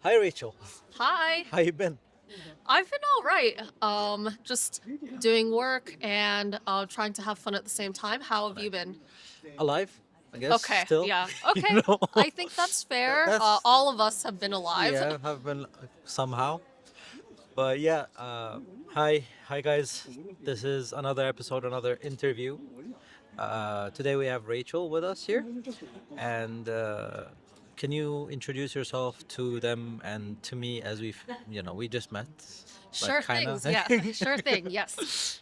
Hi, Rachel. Hi. How you been? I've been all right. Just doing work and trying to have fun at the same time. How have you Nice. been? Alive, I guess. Okay, Still, yeah. you Okay. know. I think that's fair. That's All of us have been alive. yeah. Have been somehow, but yeah. Hi guys. This is another episode, another interview. Today we have Rachel with us here, and can you introduce yourself to them and to me as we just met, like Sure kind of. things, yeah. Sure thing, yes.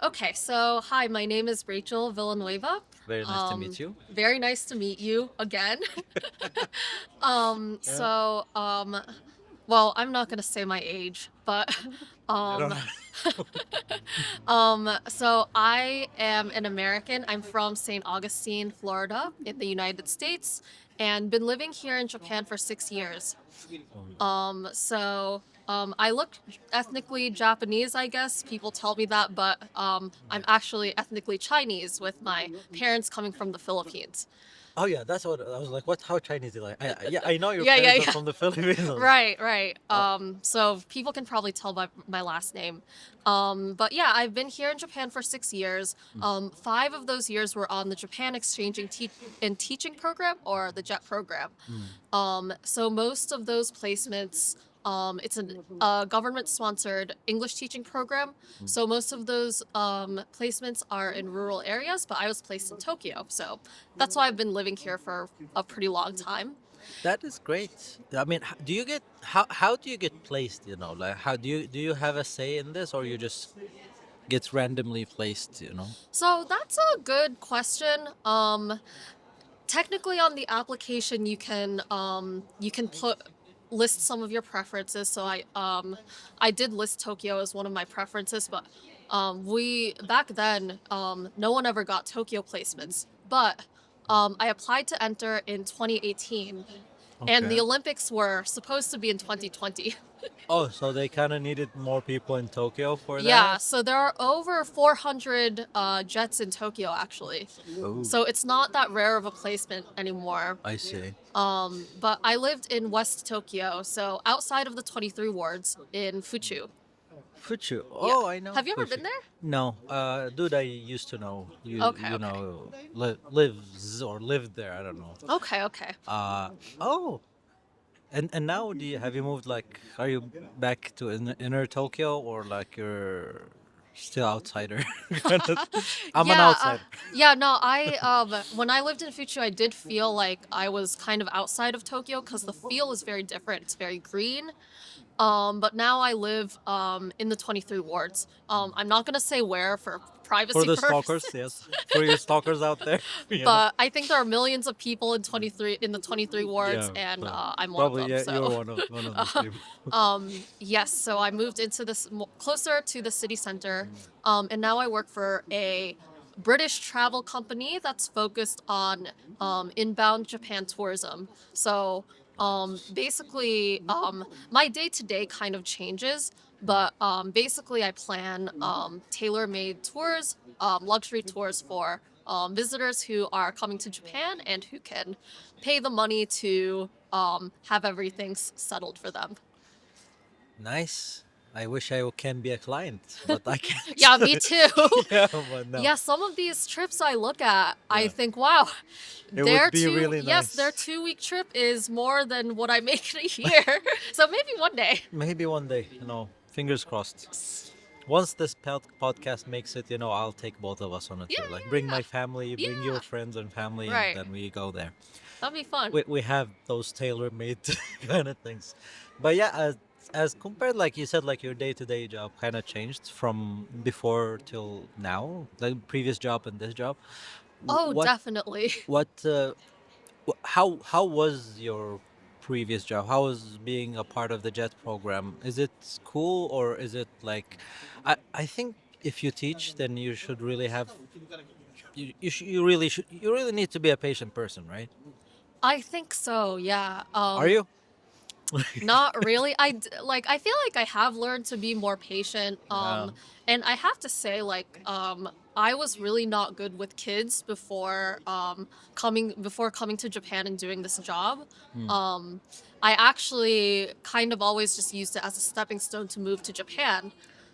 Okay, so hi, my name is Rachel Villanueva. Very nice to meet you. Very nice to meet you again. Yeah. Well, I'm not gonna say my age, but I don't um know. so I am an American. I'm from St. Augustine, Florida, in the United States, and been living here in Japan for 6 years. I look ethnically Japanese, I guess. People tell me that, but I'm actually ethnically Chinese with my parents coming from the Philippines. Oh yeah, that's what I was like. What? How Chinese is like? Yeah, I know your Yeah, yeah, parents are yeah. from the Philippines. Right, right. Oh, So people can probably tell by my last name. But yeah, I've been here in Japan for 6 years. 5 of those years were on the Japan Exchanging and Teaching Program, or the JET program. mm. So most of those placements, it's a government-sponsored English teaching program. Mm. So most of those placements are in rural areas, but I was placed in Tokyo. So that's why I've been living here for a pretty long time. That is great. I mean, do you get how do you get placed? Like how do you have a say in this, or you just get randomly placed? So that's a good question. Technically, on the application, you can put list some of your preferences. So I did list Tokyo as one of my preferences, but we back then no one ever got Tokyo placements. But I applied to enter in 2018, and Okay. the Olympics were supposed to be in 2020. Oh, so they kind of needed more people in Tokyo for Yeah, that. so there are over 400 jets in Tokyo actually. Oh, So it's not that rare of a placement anymore. I see. But I lived in West Tokyo, so outside of the 23 wards in Fuchu. Fuchu. Yeah. Oh, I know Have you ever Fuchu. been there? No, dude, I used to know. You Okay, you okay. know, lives or lived there. I don't know. Okay, okay. Uh oh, and now have you moved, like, are you back to inner Tokyo, or like you're still outsider? Kind of. I'm an Yeah, outsider. yeah, no, when I lived in Fuchu, I did feel like I was kind of outside of Tokyo because the feel is very different. It's very green. But now I live in the 23 wards. I'm not gonna say where for For privacy the stalkers, purposes. yes. For your stalkers out there, you know. But I think there are millions of people in the 23 wards, Yeah, and so I'm one of probably, them. yeah, you're So, one of those uh, people. yes. So I moved into closer to the city center, and now I work for a British travel company that's focused on inbound Japan tourism. So basically, my day to day kind of changes, but basically, I plan tailor made tours, luxury tours for visitors who are coming to Japan and who can pay the money to have everything settled for them. Nice. I wish I can be a client, but I can't. Yeah, me too. Yeah, but no. Yeah, some of these trips I look at, I Yeah, think, wow, it would their be two, really yes, their nice. 2 week trip is more than what I make in a year. So maybe one day. Maybe one day, fingers crossed. Once this podcast makes it, I'll take both of us on a Yeah, tour. Like, bring yeah, my family, yeah. bring your friends and family, Yeah, and right. then we go there. That'd be fun. We have those tailor-made kind of things. But yeah, as compared, like you said, like your day-to-day job kind of changed from before till now, the previous job and this job. Oh, What definitely. what how was your previous job? How was being a part of the JET program? Is it cool, or is it like, I think if you teach, then you should really have you really need to be a patient person, right? I think so, yeah. Are you? Not really. I feel like I have learned to be more patient. Yeah. And I have to say, I was really not good with kids before coming to Japan and doing this job. Hmm. Um I actually kind of always just used it as a stepping stone to move to Japan.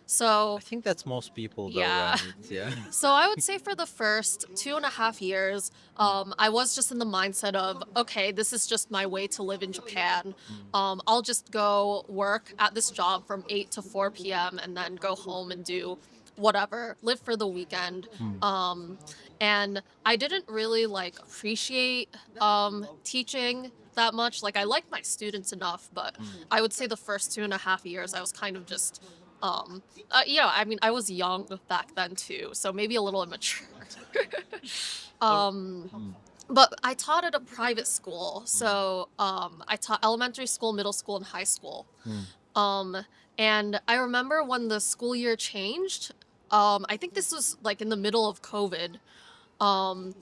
So I think that's most people though, yeah. right? Yeah. So I would say for the first 2.5 years, I was just in the mindset of, okay, this is just my way to live in Japan. I'll just go work at this job from 8 to 4 p.m. and then go home and do whatever, live for the weekend. Mm. And I didn't really like appreciate teaching that much. Like I liked my students enough, but I would say the first 2.5 years I was kind of just I mean, I was young back then too, so maybe a little immature. um, Mm. but I taught at a private school, so I taught elementary school, middle school, and high school. Mm. Um, and I remember when the school year changed. I think this was like in the middle of COVID. um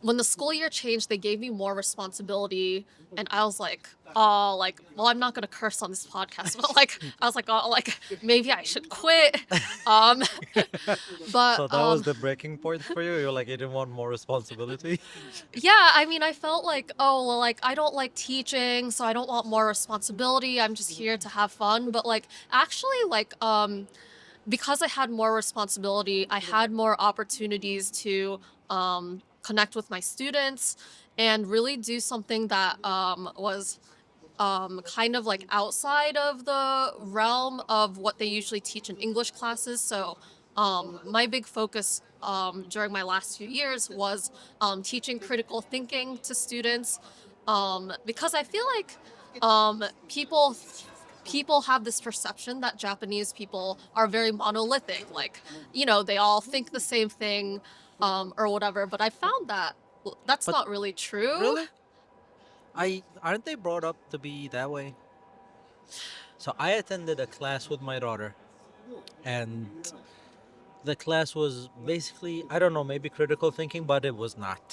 when the school year changed, they gave me more responsibility, and I was like, oh, like, well, I'm not gonna curse on this podcast, but like I was like, oh, like maybe I should quit. um but So that was the breaking point for you. You're like, you didn't want more responsibility. yeah, I mean, I felt like, oh, well, like I don't like teaching, so I don't want more responsibility. I'm just here to have fun. But like actually, like because I had more responsibility, I had more opportunities to connect with my students and really do something that was kind of like outside of the realm of what they usually teach in English classes. So my big focus during my last few years was teaching critical thinking to students, because I feel like people have this perception that Japanese people are very monolithic, like, they all think the same thing, or whatever. But I found that that's But not really true. really, I aren't they brought up to be that way? So I attended a class with my daughter, and the class was basically, I don't know, maybe critical thinking, but it was not.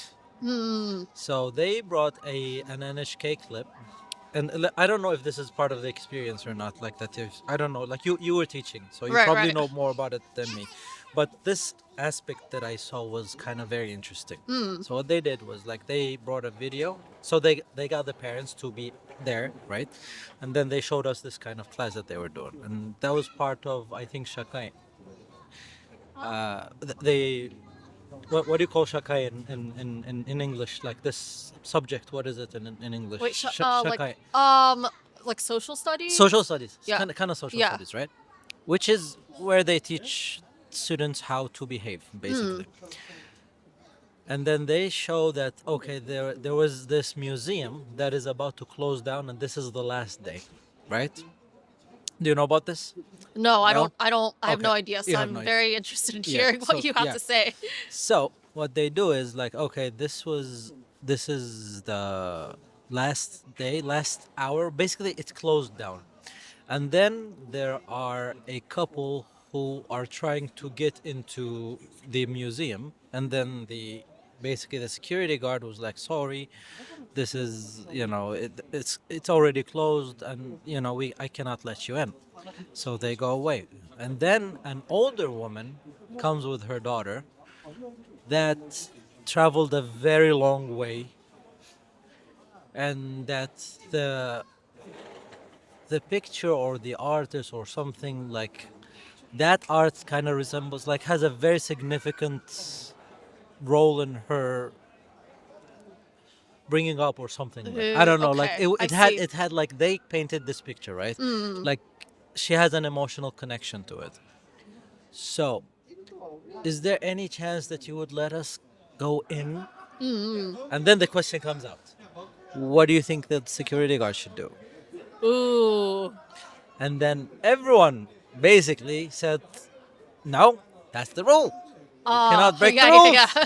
Hmm. So they brought an NHK clip, and I don't know if this is part of the experience or not. Like that, if I don't know, like you were teaching, so you Right, probably right. know more about it than me. But this aspect that I saw was kind of very interesting. Hmm. So what they did was like they brought a video. So they got the parents to be there, right? And then they showed us this kind of class that they were doing, and that was part of, I think, Shakai. They what do you call shakai in English? Like this subject, what is it in English? Wait, Shakai. like social studies? Social studies. It's Yeah. kind of social Yeah. studies, right? Which is where they teach students how to behave, basically. And then they show that, okay, there was this museum that is about to close down, and this is the last day, right? Do you know about this? No, I No? don't. I have no Okay. idea. So You have I'm no idea. very interested in Yeah, hearing what so, you have yeah. to say. So what they do is like, okay, this is the last day, last hour. Basically, it's closed down, and then there are a couple who are trying to get into the museum, and then basically the security guard was like, sorry, this is, it's already closed, and we I cannot let you in. So they go away, and then an older woman comes with her daughter that traveled a very long way, and that the picture or the artist or something like that art kind of resembles, like, has a very significant role in her bringing up or something. Like, I don't know, like Okay, I had see. it had like they painted this picture, right? Like she has an emotional connection to it. So is there any chance that you would let us go in? And then the question comes out, what do you think that security guard should do? Ooh. And then everyone basically said, no, that's the rule. Cannot break the yeah, rules. yeah, yeah.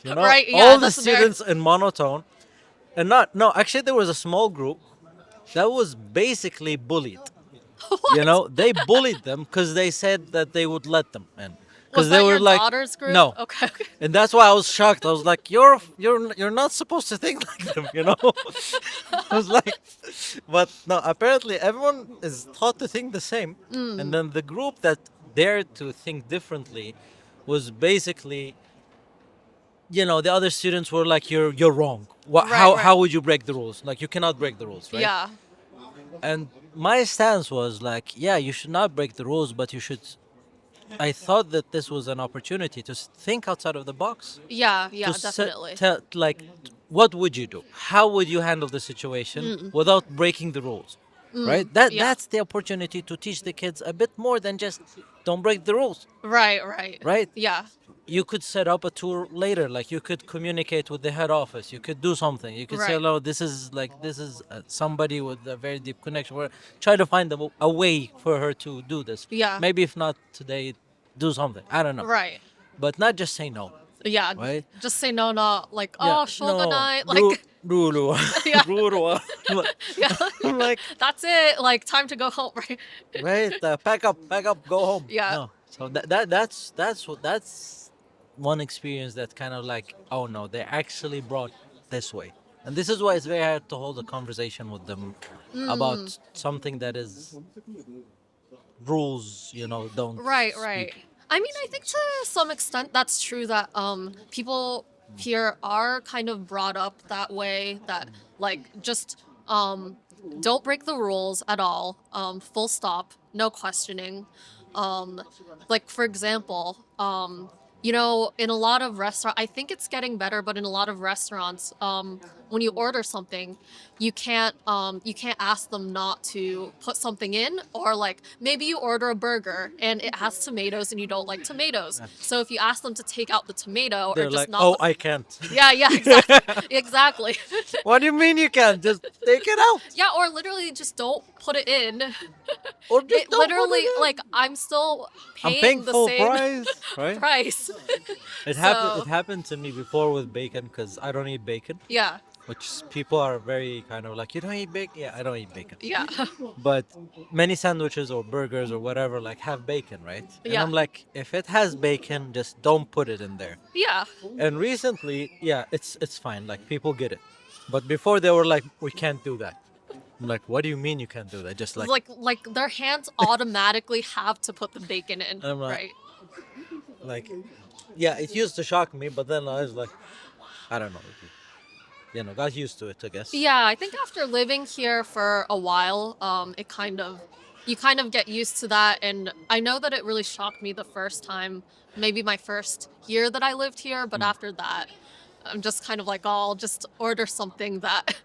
You know, Right, yeah, all the that's very- students in monotone, and not no. Actually, there was a small group that was basically bullied. You know, they bullied them because they said that they would let them in. Was They that were your like, daughter's group? no. Okay. And that's why I was shocked. I was like, you're not supposed to think like them, you know? I was like, but no, apparently everyone is taught to think the same. And then the group that dared to think differently was basically, the other students were like, you're wrong. Right, how right. would you break the rules? Like, you cannot break the rules, right? Yeah. And my stance was like, yeah, you should not break the rules, but you should. I thought that this was an opportunity to think outside of the box. Yeah, To yeah, set, definitely. tell, like, what would you do? How would you handle the situation without breaking the rules? Right? Yeah. That's the opportunity to teach the kids a bit more than just don't break the rules. Right, right. Right? Yeah. You could set up a tour later, like you could communicate with the head office, you could do something, you could say, Right. hello, this is somebody with a very deep connection, or try to find a way for her to do this. Yeah. Maybe if not today, do something, I don't know, Right. but not just say no. Yeah. Right? Just say no, not like, Yeah, oh, shoga no, night. Like, rule. yeah. Rule. Yeah. I'm like, That's it. Like, time to go home, right? right, pack up, go home. Yeah. No, so that's one experience that kind of like, oh no, they actually brought this way, and this is why it's very hard to hold a conversation with them about something that is rules, don't Right, right. speak. I mean, I think to some extent that's true that people here are kind of brought up that way that like just don't break the rules at all. Full stop, no questioning. Um like for example, in a lot of restaurant I think it's getting better, but in a lot of restaurants, when you order something, you can't ask them not to put something in, or like maybe you order a burger and it has tomatoes and you don't like tomatoes. So if you ask them to take out the tomato or They're just like, not oh, put, I can't. yeah, exactly. Exactly. What do you mean you can't? Just take it out, Yeah, or literally just don't put it in. or just It don't put literally it in. like I'm still I'm paying paying the full same price, right? price. It happened. So It happened to me before with bacon because I don't eat bacon, yeah, which people are very kind of like, you don't eat bacon. Yeah, I don't eat bacon. yeah. But many sandwiches or burgers or whatever like have bacon, right? And Yeah. I'm like, if it has bacon, just don't put it in there. Yeah. And recently, yeah, it's fine. Like people get it. But before they were like, we can't do that. I'm like, what do you mean you can't do that? Just like, Like their hands automatically have to put the bacon in, I'm like, right? like, yeah, it used to shock me, but then I was like, I don't know. Got used to it, I guess. Yeah, I think after living here for a while, you kind of get used to that, and I know that it really shocked me the first time, maybe my first year that I lived here, but after that, I'm just kind of like, oh, I'll just order something that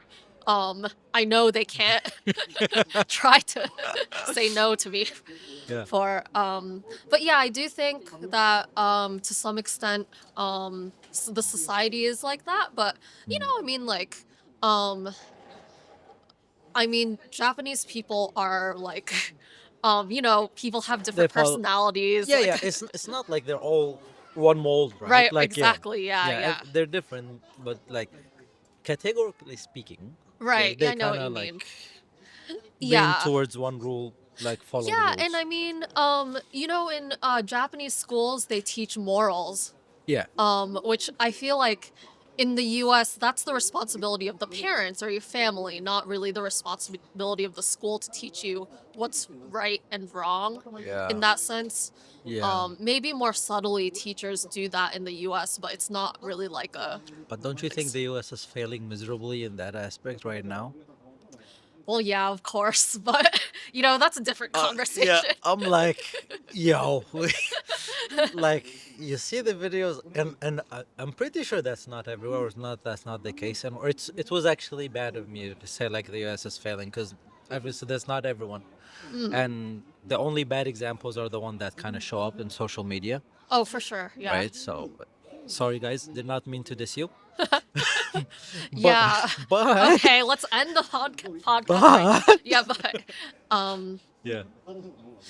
I know they can't try to say no to me Yeah. for. But yeah, I do think that to some extent the society is like that, but I mean, like um Japanese people are like people have They different follow. personalities, Yeah, like yeah. It's not like they're all one mold, right? right, Like, yeah, exactly, yeah, yeah. yeah. They're different, but like categorically speaking, Right, they I know what kind you of mean. like lean Yeah. towards one rule, like follow the Yeah, and rules. I mean, in Japanese schools they teach morals, Yeah, which I feel like in the US that's the responsibility of the parents or your family, not really the responsibility of the school to teach you what's right and wrong yeah, in that sense. yeah. Maybe more subtly teachers do that in the US, but it's not really like a But don't you think the U.S. is failing miserably in that aspect right now? well, yeah, of course, but that's a different conversation. Yeah, I'm like, yo, like you see the videos, and I'm pretty sure that's not everywhere. Or that's not the case, and or it was actually bad of me to say like the U.S. is failing because obviously that's not everyone, and the only bad examples are the one that kind of show up in social media, Oh, for sure. Yeah. right? So, sorry guys, did not mean to diss you, Yeah. but Okay, let's end the podcast. but Yeah, but um yeah,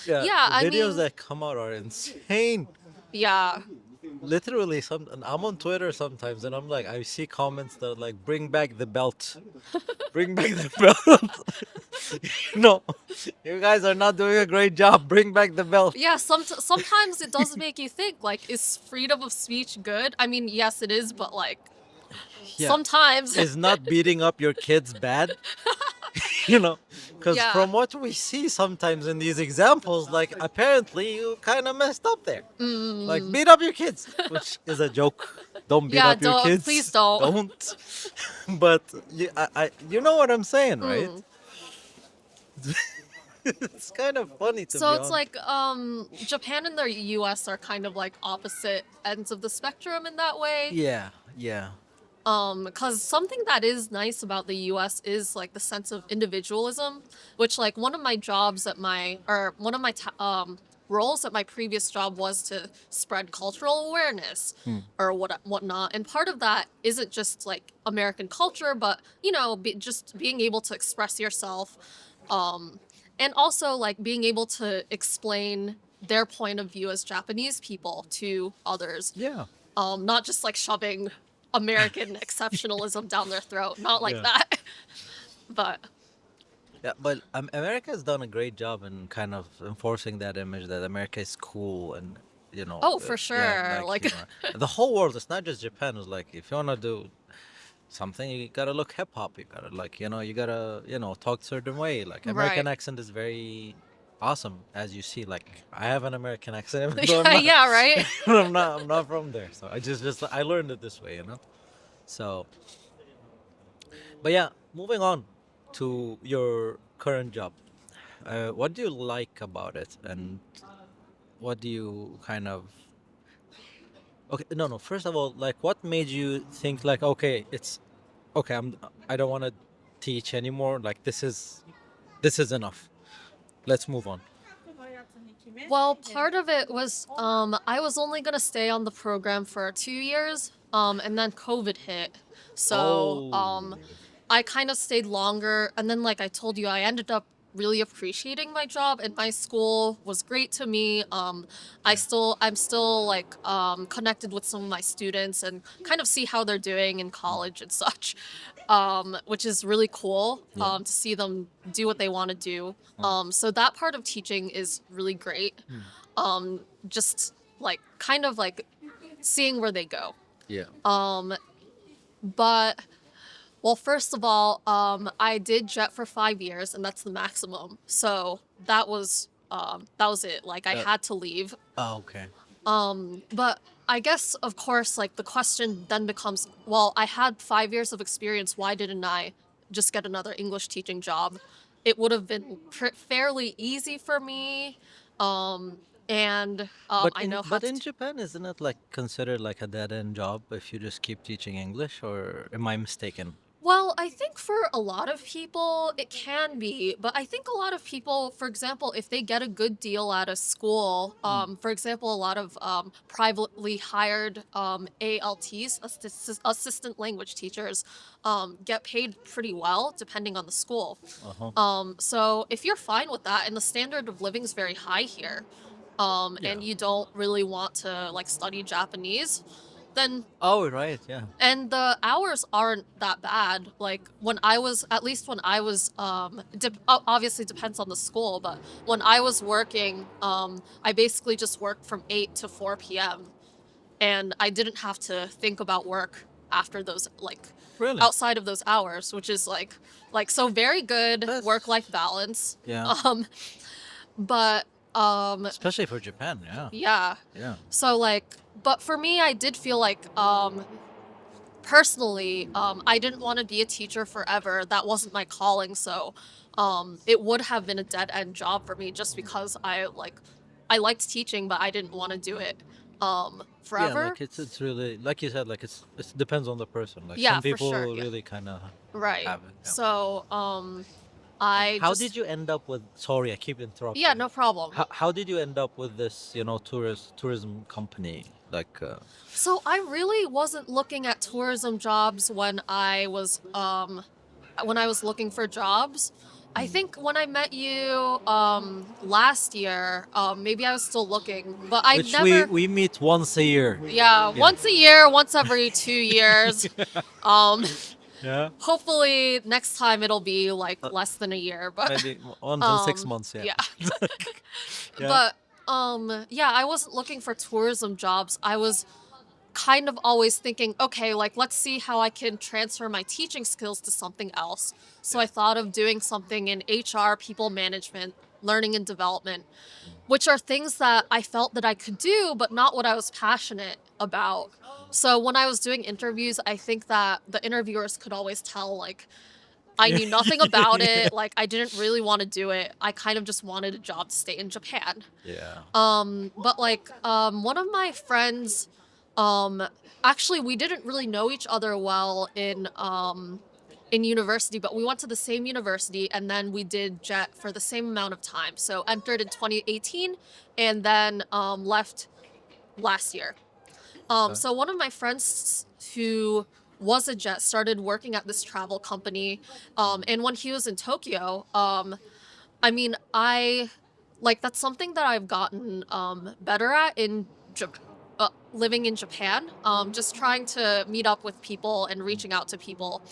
yeah, Yeah, the I videos mean- that come out are insane. yeah. Literally, and I'm on Twitter sometimes, and I'm like, I see comments that are like, "Bring back the belt, bring back the belt." No, you guys are not doing a great job. Bring back the belt. Yeah, sometimes it does make you think, like, is freedom of speech good? I mean, yes it is, but like Yeah. sometimes Is not beating up your kids bad? Because Yeah. from what we see sometimes in these examples, like apparently you kind of messed up there. Like beat up your kids, which is a joke. Don't beat Yeah, up your don't- kids. please don't. Don't. But you know what I'm saying, right? It's kind of funny to So be it's honest. like Japan and the US are kind of like opposite ends of the spectrum in that way. Yeah, yeah, Because something that is nice about the US is like the sense of individualism, which like one of my jobs at my or one of my roles at my previous job was to spread cultural awareness Hmm. or whatnot. And part of that isn't just like American culture, but just being able to express yourself, um, and also like being able to explain their point of view as Japanese people to others, yeah, not just like shoving American exceptionalism down their throat, not like yeah. that. But Yeah, but America has done a great job in kind of enforcing that image that America is cool and oh, for yeah, sure, like like the whole world. It's not just Japan. It's like if you wanna do something, you gotta look hip hop. You gotta like you gotta talk certain way. Like American right, accent is very awesome, as you see. Like I have an American accent, even though I'm yeah, not, yeah, right. I'm not from there. So I just I learned it this way. So, but yeah, moving on to your current job. What do you like about it, and what do you kind of? Okay, no, no. First of all, like, what made you think like, okay, it's okay. I don't want to teach anymore. Like, this is enough. Let's move on. Well, part of it was I was only gonna stay on the program for 2 years, and then COVID hit, so Oh, I kind of stayed longer, and then like I told you, I ended up really appreciating my job, and my school was great to me. I'm still like connected with some of my students and kind of see how they're doing in college and such, which is really cool yeah. to see them do what they want to do. Mm. So that part of teaching is really great. Mm. Just like kind of like seeing where they go. Yeah. Um, but well, first of all, I did jet for 5 years, and that's the maximum. So that was it. Like I Uh, had to leave. oh, okay. But I guess, of course, like the question then becomes, well, I had 5 years of experience. Why didn't I just get another English teaching job? It would have been fairly easy for me. Um, and I know how But to. in Japan, isn't it like considered like a dead end job if you just keep teaching English, or am I mistaken? Well, I think for a lot of people it can be, but I think a lot of people, for example, if they get a good deal at a school, Mm. for example, a lot of privately hired ALTs, assistant language teachers, get paid pretty well depending on the school. Uh huh. So if you're fine with that, and the standard of living is very high here, Yeah. and you don't really want to like study Japanese, then Oh, right. Yeah. and the hours aren't that bad. Like when I was, at least when I was, obviously depends on the school, but when I was working, I basically just worked from 8 to 4 p.m. and I didn't have to think about work after those, like Really? outside of those hours, which is like so very good That's work-life balance. yeah. Um, but Especially for Japan. Yeah. yeah. Yeah. So like, but for me, I did feel like personally, I didn't want to be a teacher forever. That wasn't my calling. So it would have been a dead end job for me just because I liked teaching, but I didn't want to do it Yeah. forever. Like it's really like you said. Like it depends on the person. Like Yeah, some for sure. people Yeah. really kind of Right. have it. Yeah. So I How just did you end up with? Sorry, I keep yeah, interrupting. no problem. How did you end up with this? Tourism company. Like. So I really wasn't looking at tourism jobs when I was looking for jobs. I Mm. think when I met you last year, maybe I was still looking, but I Which never. we meet once a year. Yeah, Yeah. once a year, once every 2 years. Um, Yeah. hopefully next time it'll be like Uh, less than a year, but maybe once in 6 months. Yeah. yeah. Yeah. But yeah, I wasn't looking for tourism jobs. I was kind of always thinking, okay, like let's see how I can transfer my teaching skills to something else. So I thought of doing something in HR, people management, learning and development, which are things that I felt that I could do, but not what I was passionate about. So when I was doing interviews, I think that the interviewers could always tell like I knew nothing about it. Like I didn't really want to do it. I kind of just wanted a job to stay in Japan. Yeah. But like one of my friends, um, actually we didn't really know each other well in university, but we went to the same university and then we did jet for the same amount of time. So entered in 2018 and then left last year. So one of my friends who was a jet started working at this travel company, and when he was in Tokyo, I mean, I like that's something that I've gotten better at in living in Japan. Just trying to meet up with people and reaching out to people.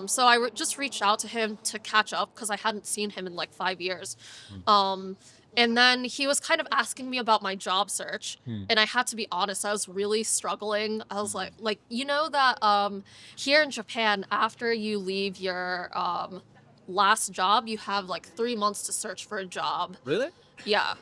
So I just reached out to him to catch up because I hadn't seen him in like 5 years. Um, and then he was kind of asking me about my job search, and I had to be honest, I was really struggling. I was like you know that here in Japan, after you leave your last job, you have like 3 months to search for a job. Really? Yeah.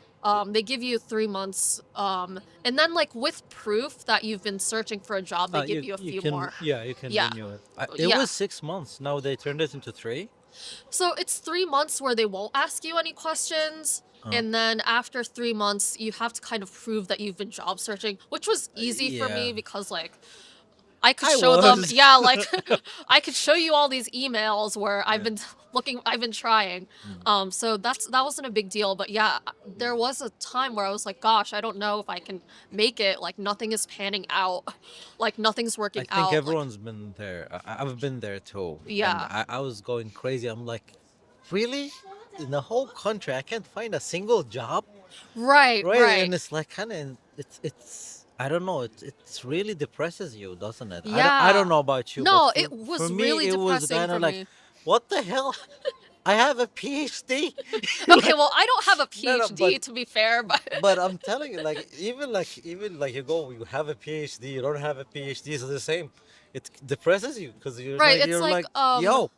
They give you 3 months, and then like with proof that you've been searching for a job, they give you a few can, more. yeah, you can Yeah. renew it. It Yeah. was 6 months. Now they turned it into 3. So it's 3 months where they won't ask you any questions. And then after 3 months, you have to kind of prove that you've been job searching, which was easy for me Yeah. because like I could I show them, was. yeah, like I could show you all these emails where I've been I've been trying. So that wasn't a big deal, but yeah, there was a time where I was like, gosh, I don't know if I can make it. Like nothing is panning out, like nothing's I working think out. Like, everyone's been there. I've been there too. And yeah, I was going crazy. I'm like, really? In the whole country, I can't find a single job, right, right? right, And it's like kind of it's I don't know. It's really depresses you, doesn't it? I yeah. don't know about you, but No, for it was me, really it was depressing kind for of like, me. what the hell? I have a PhD. Okay, well, I don't have a No, no, PhD to be fair, but but I'm telling you, like even like you have a PhD, you don't have a PhD, it's the same. It depresses you because right, it's you're like like yo,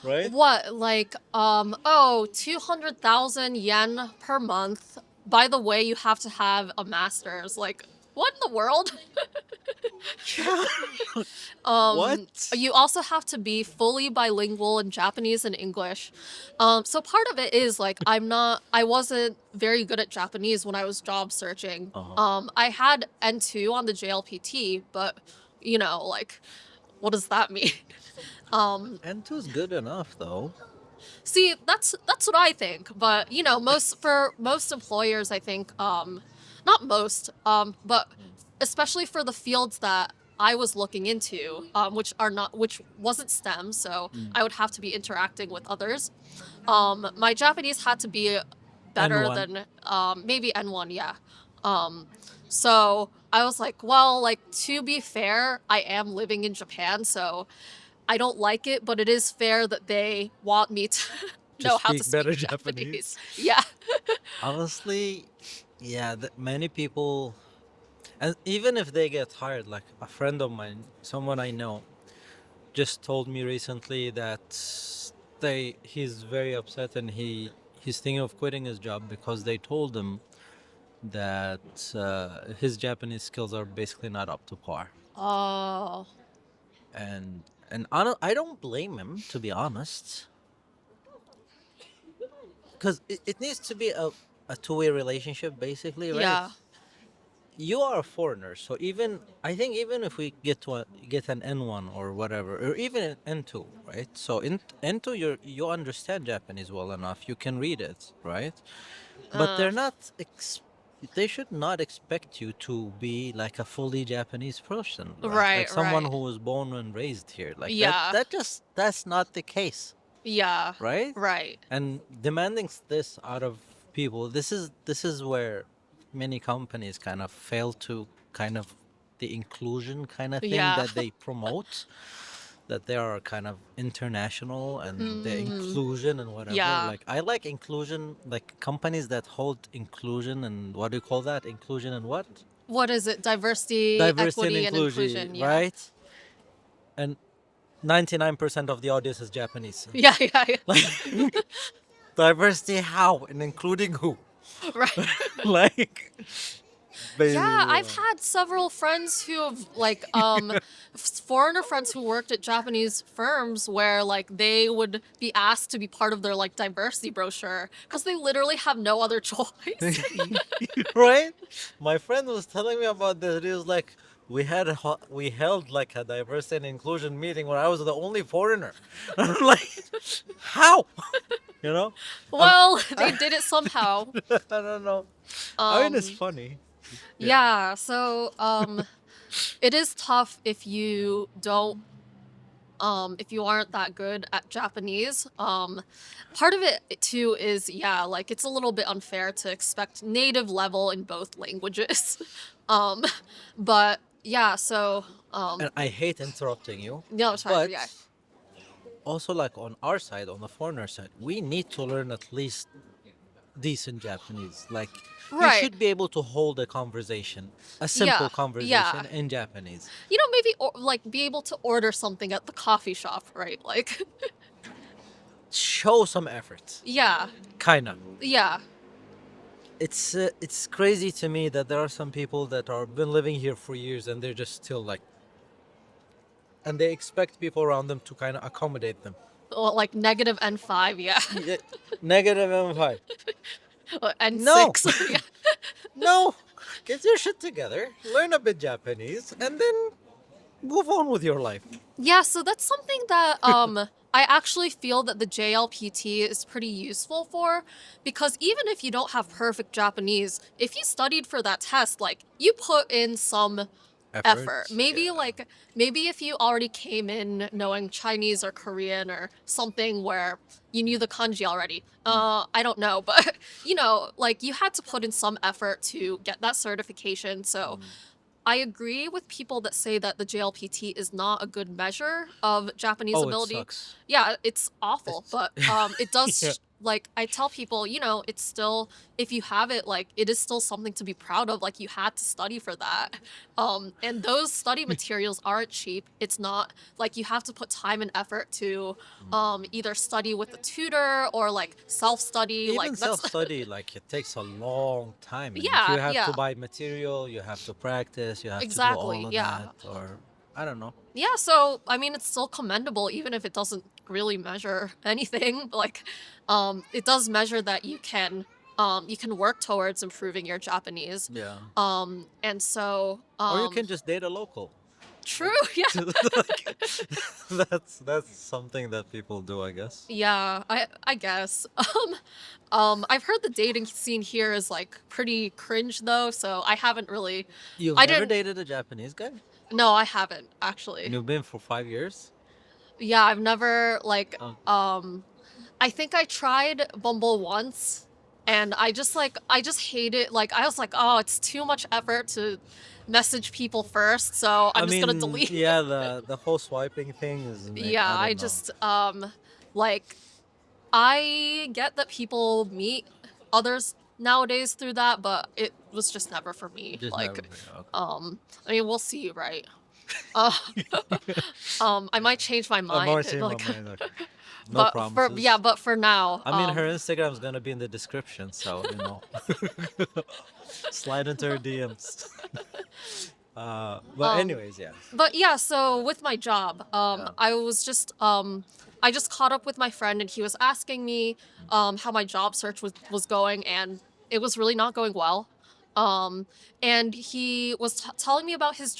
right? what, like 200,000 yen per month. By the way, you have to have a master's. Like, what in the world? Yeah. Um, What? you also have to be fully bilingual in Japanese and English. So part of it is like I wasn't very good at Japanese when I was job searching. Uh-huh. I had N2 on the JLPT, but you know, like, what does that mean? And two's good enough though. See, that's what I think. But you know, most employers, I think, not most, but especially for the fields that I was looking into, which wasn't STEM, so I would have to be interacting with others. My Japanese had to be better N1. than maybe N1, yeah. Um, so I was like, well, like to be fair, I am living in Japan, so I don't like it, but it is fair that they want me to To know how to speak better speak Japanese. Yeah. Honestly, yeah, many people, and even if they get hired, like a friend of mine, someone I know, just told me recently that he's very upset and he's thinking of quitting his job because they told him that his Japanese skills are basically not up to par. Oh, And I don't blame him, to be honest, because it needs to be a two-way relationship, basically, right? yeah. You are a foreigner, so even I think even if we get an N1 or whatever, or even an N2, right? So in N2, you understand Japanese well enough, you can read it, right? But Uh, they should not expect you to be like a fully Japanese person, right? Like right, someone right. who was born and raised here. Like Yeah, that's not the case, yeah, right? right. And demanding this out of people, this is where many companies kind of fail to kind of the inclusion kind of thing Yeah. that they promote, that they are kind of international and the Hmm. inclusion and whatever. Yeah. Like I like inclusion, like companies that hold inclusion and what do you call that? Inclusion and what? What is it? Diversity, Diversity and equity, and inclusion, inclusion. Yeah. right? And 99% of the audience is Japanese. Yeah, yeah, yeah. Like diversity how and including who? Right. Like Yeah, Basically, I've had several friends who have like foreigner friends who worked at Japanese firms where like they would be asked to be part of their like diversity brochure because they literally have no other choice. right? My friend was telling me about this. He was like, we held like a diversity and inclusion meeting where I was the only foreigner. I'm like, how? You know? Um, Well, they did it somehow. I don't know. I mean, it's Um funny. Yeah. yeah, so it is tough if you don't if you aren't that good at Japanese. Part of it too is yeah, like it's a little bit unfair to expect native level in both languages. um but yeah, so And I hate interrupting you, no, sorry, but yeah. also like on our side, on the foreigner side, we need to learn at least decent Japanese. Like you Right. should be able to hold a conversation, a Yeah. simple Yeah. conversation in Japanese. Maybe like be able to order something at the coffee shop, right? Like Show some effort. yeah. Kinda. Yeah. It's crazy to me that there are some people that are been living here for years and they're just still like, and they expect people around them to kind of accommodate them. Well, like negative N5, yeah. Yeah, negative M5. No, N6. Yeah. no. Get your shit together, learn a bit Japanese, and then move on with your life. Yeah, so that's something that I actually feel that the JLPT is pretty useful for because even if you don't have perfect Japanese, if you studied for that test, like you put in some effort. Maybe Yeah. like maybe if you already came in knowing Chinese or Korean or something where you knew the kanji already. I don't know, but like you had to put in some effort to get that certification. So I agree with people that say that the JLPT is not a good measure of Japanese Oh, it ability. sucks. Yeah, it's awful, It's but it does yeah. like I tell people, it's still if you have it, like it is still something to be proud of. Like you had to study for that, and those study materials aren't cheap. It's not like you have to put time and effort to either study with a tutor or like self study. Even Like that's self-study, like it takes a long time, and if yeah, you have to yeah, buy material, you have to practice, you have to do all exactly, of yeah. that, or I don't know. Yeah, so I mean, it's still commendable, even if it doesn't really measure anything. Like, it does measure that you can work towards improving your Japanese. Yeah. And so, Or you can just date a local. true, yeah, Like, that's something that people do, I guess. yeah, I guess. I've heard the dating scene here is like pretty cringe though, so I haven't really, You've I never didn't. dated a Japanese guy? No, I haven't And actually. you've been for 5 years? Yeah, I've never like Oh, I think I tried Bumble once and I just hate it. Like I was like, "Oh, it's too much effort to message people first, so I I'm just going to mean, delete." yeah, the whole swiping thing is, Yeah, I I don't know. just like I get that people meet others nowadays through that, but it was just never for me. Just never. Like Okay. I mean, we'll see, right? Uh, I might change my I'm mind. already changing my Like mind. Okay. No but for yeah, promises. but for now, I mean, her Instagram's gonna be in the description, so slide into her DMs. But um anyways, yeah, but yeah, so with my job, yeah. I just caught up with my friend and he was asking me how my job search was going and it was really not going well. Um and he was telling me about his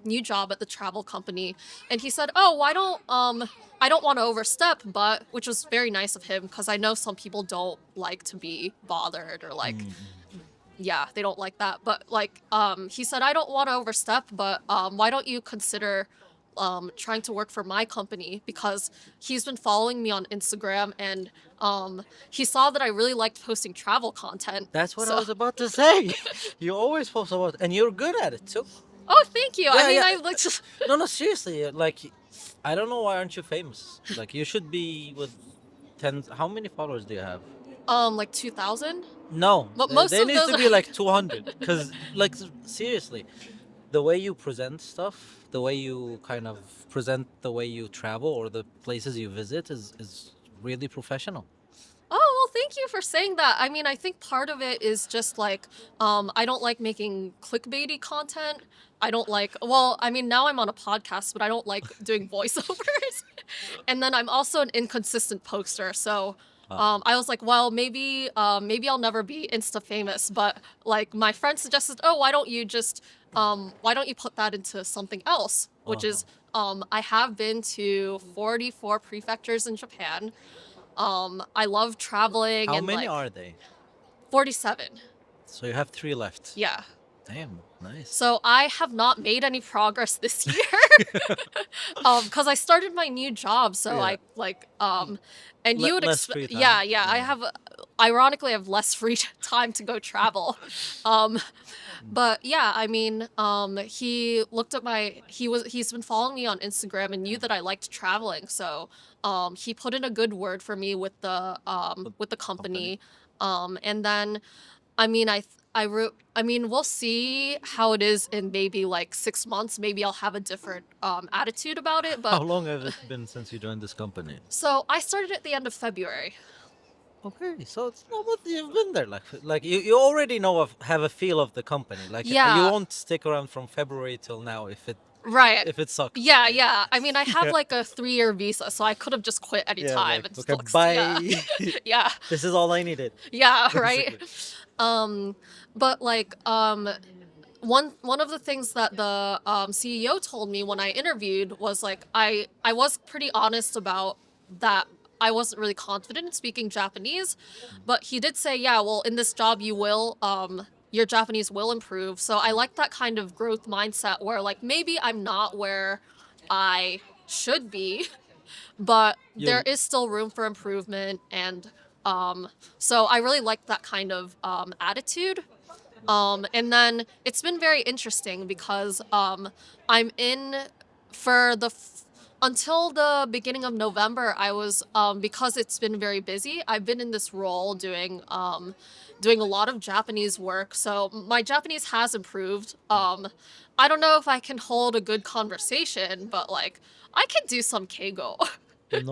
new job at the travel company and he said, "Oh, I don't want to overstep, but," which was very nice of him because I know some people don't like to be bothered or like Mm, yeah, they don't like that. But like, he said, "I don't want to overstep, but why don't you consider trying to work for my company?" Because he's been following me on Instagram and he saw that I really liked posting travel content. that's what I So, was about to say. You always post about, and you're good at it too. oh, thank you. I Yeah, mean, yeah. I like just No, no, seriously. Like, I don't know why aren't you famous? Like, you should be with tens. How many followers do you have? like 2,000, No, but most there of needs those to be like 200. Because, like, seriously, the way you present stuff, the way you kind of present the way you travel or the places you visit is really professional. oh, well, thank you for saying that. I mean, I think part of it is just like I don't like making clickbaity content. I don't like, well, I mean, now I'm on a podcast, but I don't like doing voiceovers. And then I'm also an inconsistent poster. So I was like, well, maybe I'll never be Insta famous. But like my friend suggested, oh, why don't you put that into something else? Which is I have been to 44 prefectures in Japan. I love traveling How and many like are they? 47. So you have 3 left. Yeah. Damn, nice. So I have not made any progress this year. Because I started my new job, so Yeah. I like and you would Less free time. yeah, I have ironically I have less free time to go travel. But yeah, I mean, he looked at he's been following me on Instagram and knew that I liked traveling, so he put in a good word for me with the company. And then I mean, I mean, we'll see how it is in maybe like 6 months. Maybe I'll have a different attitude about it. How But long has it been since you joined this company? so I started at the end of February. Okay, so it's almost you've been there, like you already know have a feel of the company. Like you Yeah. won't stick around from February till now Right. if it sucks. Yeah, yeah. I mean, I have Yeah. like a 3-year visa, so I could have just quit any Yeah, time like, and just okay, like, bye. yeah, yeah, This is all I needed. yeah, right. Basically. But like, one of the things that the CEO told me when I interviewed was like I was pretty honest about that I wasn't really confident in speaking Japanese, but he did say, yeah, well, in this job you will your Japanese will improve. So I like that kind of growth mindset where like maybe I'm not where I should be, but there You is still room for improvement and so I really like that kind of attitude. And then it's been very interesting because I'm in for until the beginning of November. I was because it's been very busy. I've been in this role doing a lot of Japanese work. So my Japanese has improved. I don't know if I can hold a good conversation, but like I can do some keigo.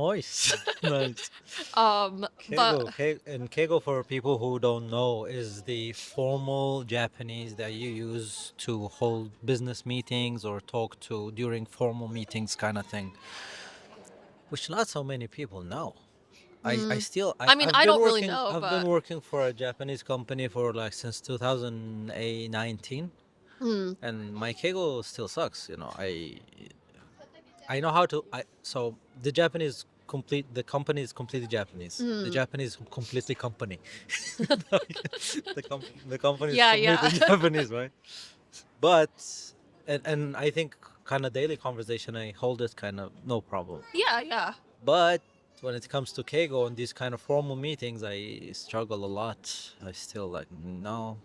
nice, nice. But And Keigo, for people who don't know, is the formal Japanese that you use to hold business meetings or talk to during formal meetings, kind of thing, which not so many people know. I still I mean, I've I been don't really working know, I've been but working for a Japanese company for like since 2019, and my Keigo still sucks. I know how to. So the the company is completely Japanese. The Japanese completely company. The company is yeah, completely yeah. Japanese, right? But and I think kind of daily conversation I hold it kind of no problem. Yeah, yeah. But when it comes to Keigo and these kind of formal meetings, I struggle a lot. I still like no.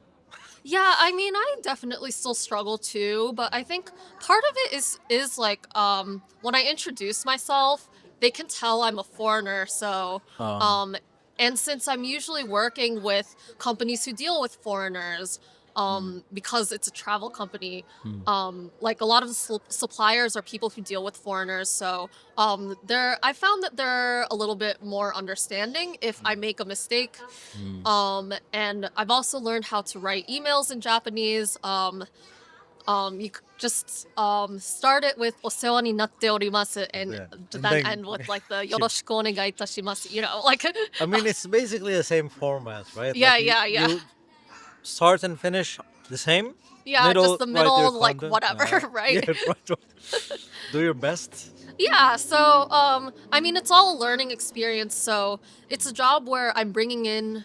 Yeah, I mean, I definitely still struggle too, but I think part of it is like when I introduce myself, they can tell I'm a foreigner, so Um, um and since I'm usually working with companies who deal with foreigners because it's a travel company, mm, like a lot of the suppliers are people who deal with foreigners, so I found that they're a little bit more understanding if I make a mistake. mm. And I've also learned how to write emails in Japanese. Just start it with お世話になっております and Yeah. And then then end with like the よろしくお願いいたします. Like I mean, it's basically the same format, right? yeah, Like yeah, yeah, you start and finish the same. yeah. Just the Write your middle, like content. whatever, right? Yeah, right. Do your best. Yeah, so I mean it's all a learning experience, so it's a job where I'm bringing in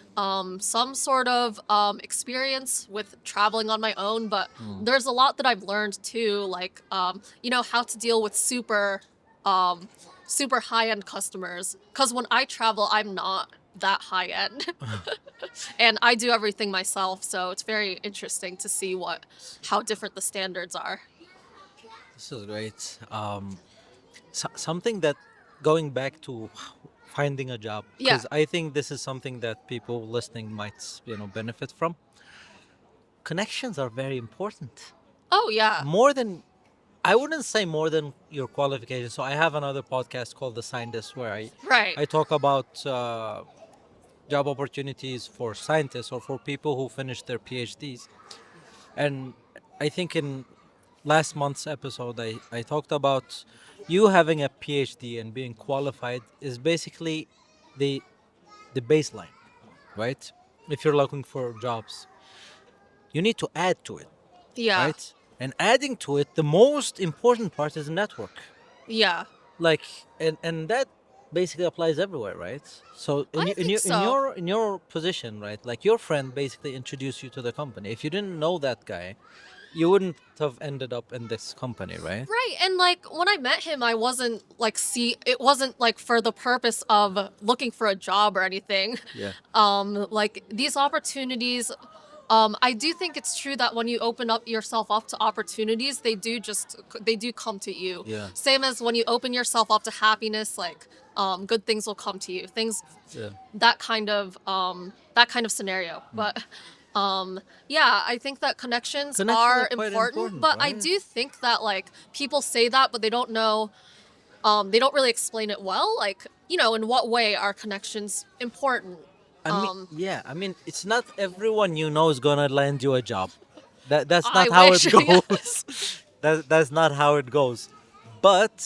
some sort of experience with traveling on my own, but there's a lot that I've learned too, like how to deal with super high-end customers, cuz when I travel I'm not that high end. And I do everything myself, so it's very interesting to see how different the standards are. This is great. Something that going back to finding a job, Yeah. because I think this is something that people listening might benefit from. Connections are very important. Oh yeah. More than I wouldn't say more than your qualifications. So I have another podcast called The Scientist where Right. I talk about job opportunities for scientists or for people who finish their PhDs. And I think in last month's episode, I talked about you having a PhD and being qualified is basically the the baseline, right? If you're looking for jobs, you need to add to it, Yeah. right? And adding to it, the most important part is network. Yeah. Like, and that basically applies everywhere, right? So I think so. in your position, right? Like your friend basically introduced you to the company. If you didn't know that guy, you wouldn't have ended up in this company, right? Right. And like when I met him, I wasn't like it wasn't like for the purpose of looking for a job or anything. Yeah. Like these opportunities, I do think it's true that when you open up yourself up to opportunities, they do come to you. Yeah. Same as when you open yourself up to happiness, like good things will come to you. Things Yeah. that kind of scenario. But yeah, I think that connections Connections are are quite important, important, but I right? do think that like people say that but they don't know, they don't really explain it well, like, you know, in what way are connections important. I mean, um yeah. I mean, it's not everyone you know is gonna land you a job. That's I not how it wish. Yeah. goes. That's not how it goes. But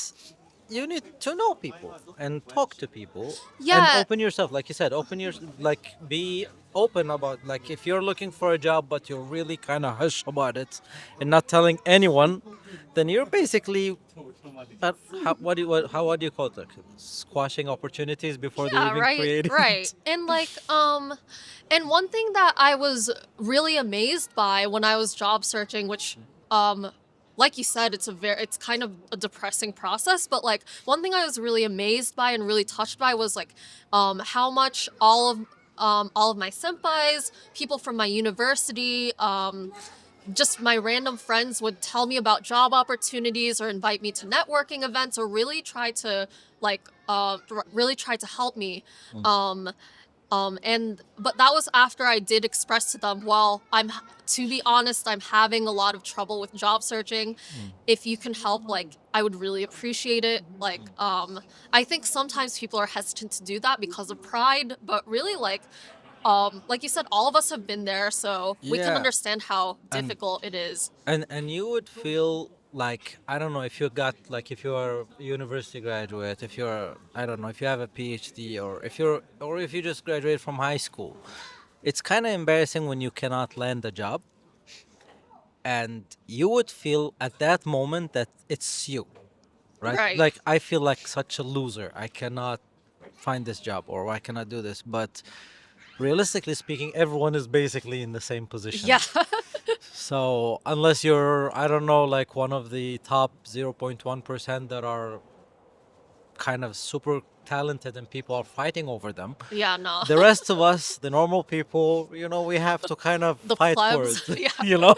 you need to know people and talk to people and Yeah. open yourself, like you said. Open your like be open about like if you're looking for a job but you're really kind of hush about it and not telling anyone, then you're basically how what do you call it, like squashing opportunities before they're Yeah, even right, created. right. And like, and one thing that I was really amazed by when I was job searching, which, um, like you said, it's kind of a depressing process, but like one thing I was really amazed by and really touched by was like, how much all of my senpais, people from my university, just my random friends would tell me about job opportunities or invite me to networking events or really try to like really try to help me. um and but that was after I did express to them, well, to be honest, I'm having a lot of trouble with job searching. Mm. If you can help, like, I would really appreciate it. Like, I think sometimes people are hesitant to do that because of pride, but really, like you said, all of us have been there, so we can Yeah, understand how and difficult it is. and you would feel like I don't know if you got like if you're a university graduate, if you're I don't know if you have a PhD or if you just graduated from high school. It's kind of embarrassing when you cannot land a job, and you would feel at that moment that it's you, right? Right. Like I feel like such a loser. I cannot find this job or I cannot do this, but realistically speaking, everyone is basically in the same position. Yeah. So unless you're, I don't know, like one of the top 0.1% that are kind of super talented and people are fighting over them, Yeah, no. the rest of us, the normal people, we have to kind of The fight for plebs. it. Yeah. you know,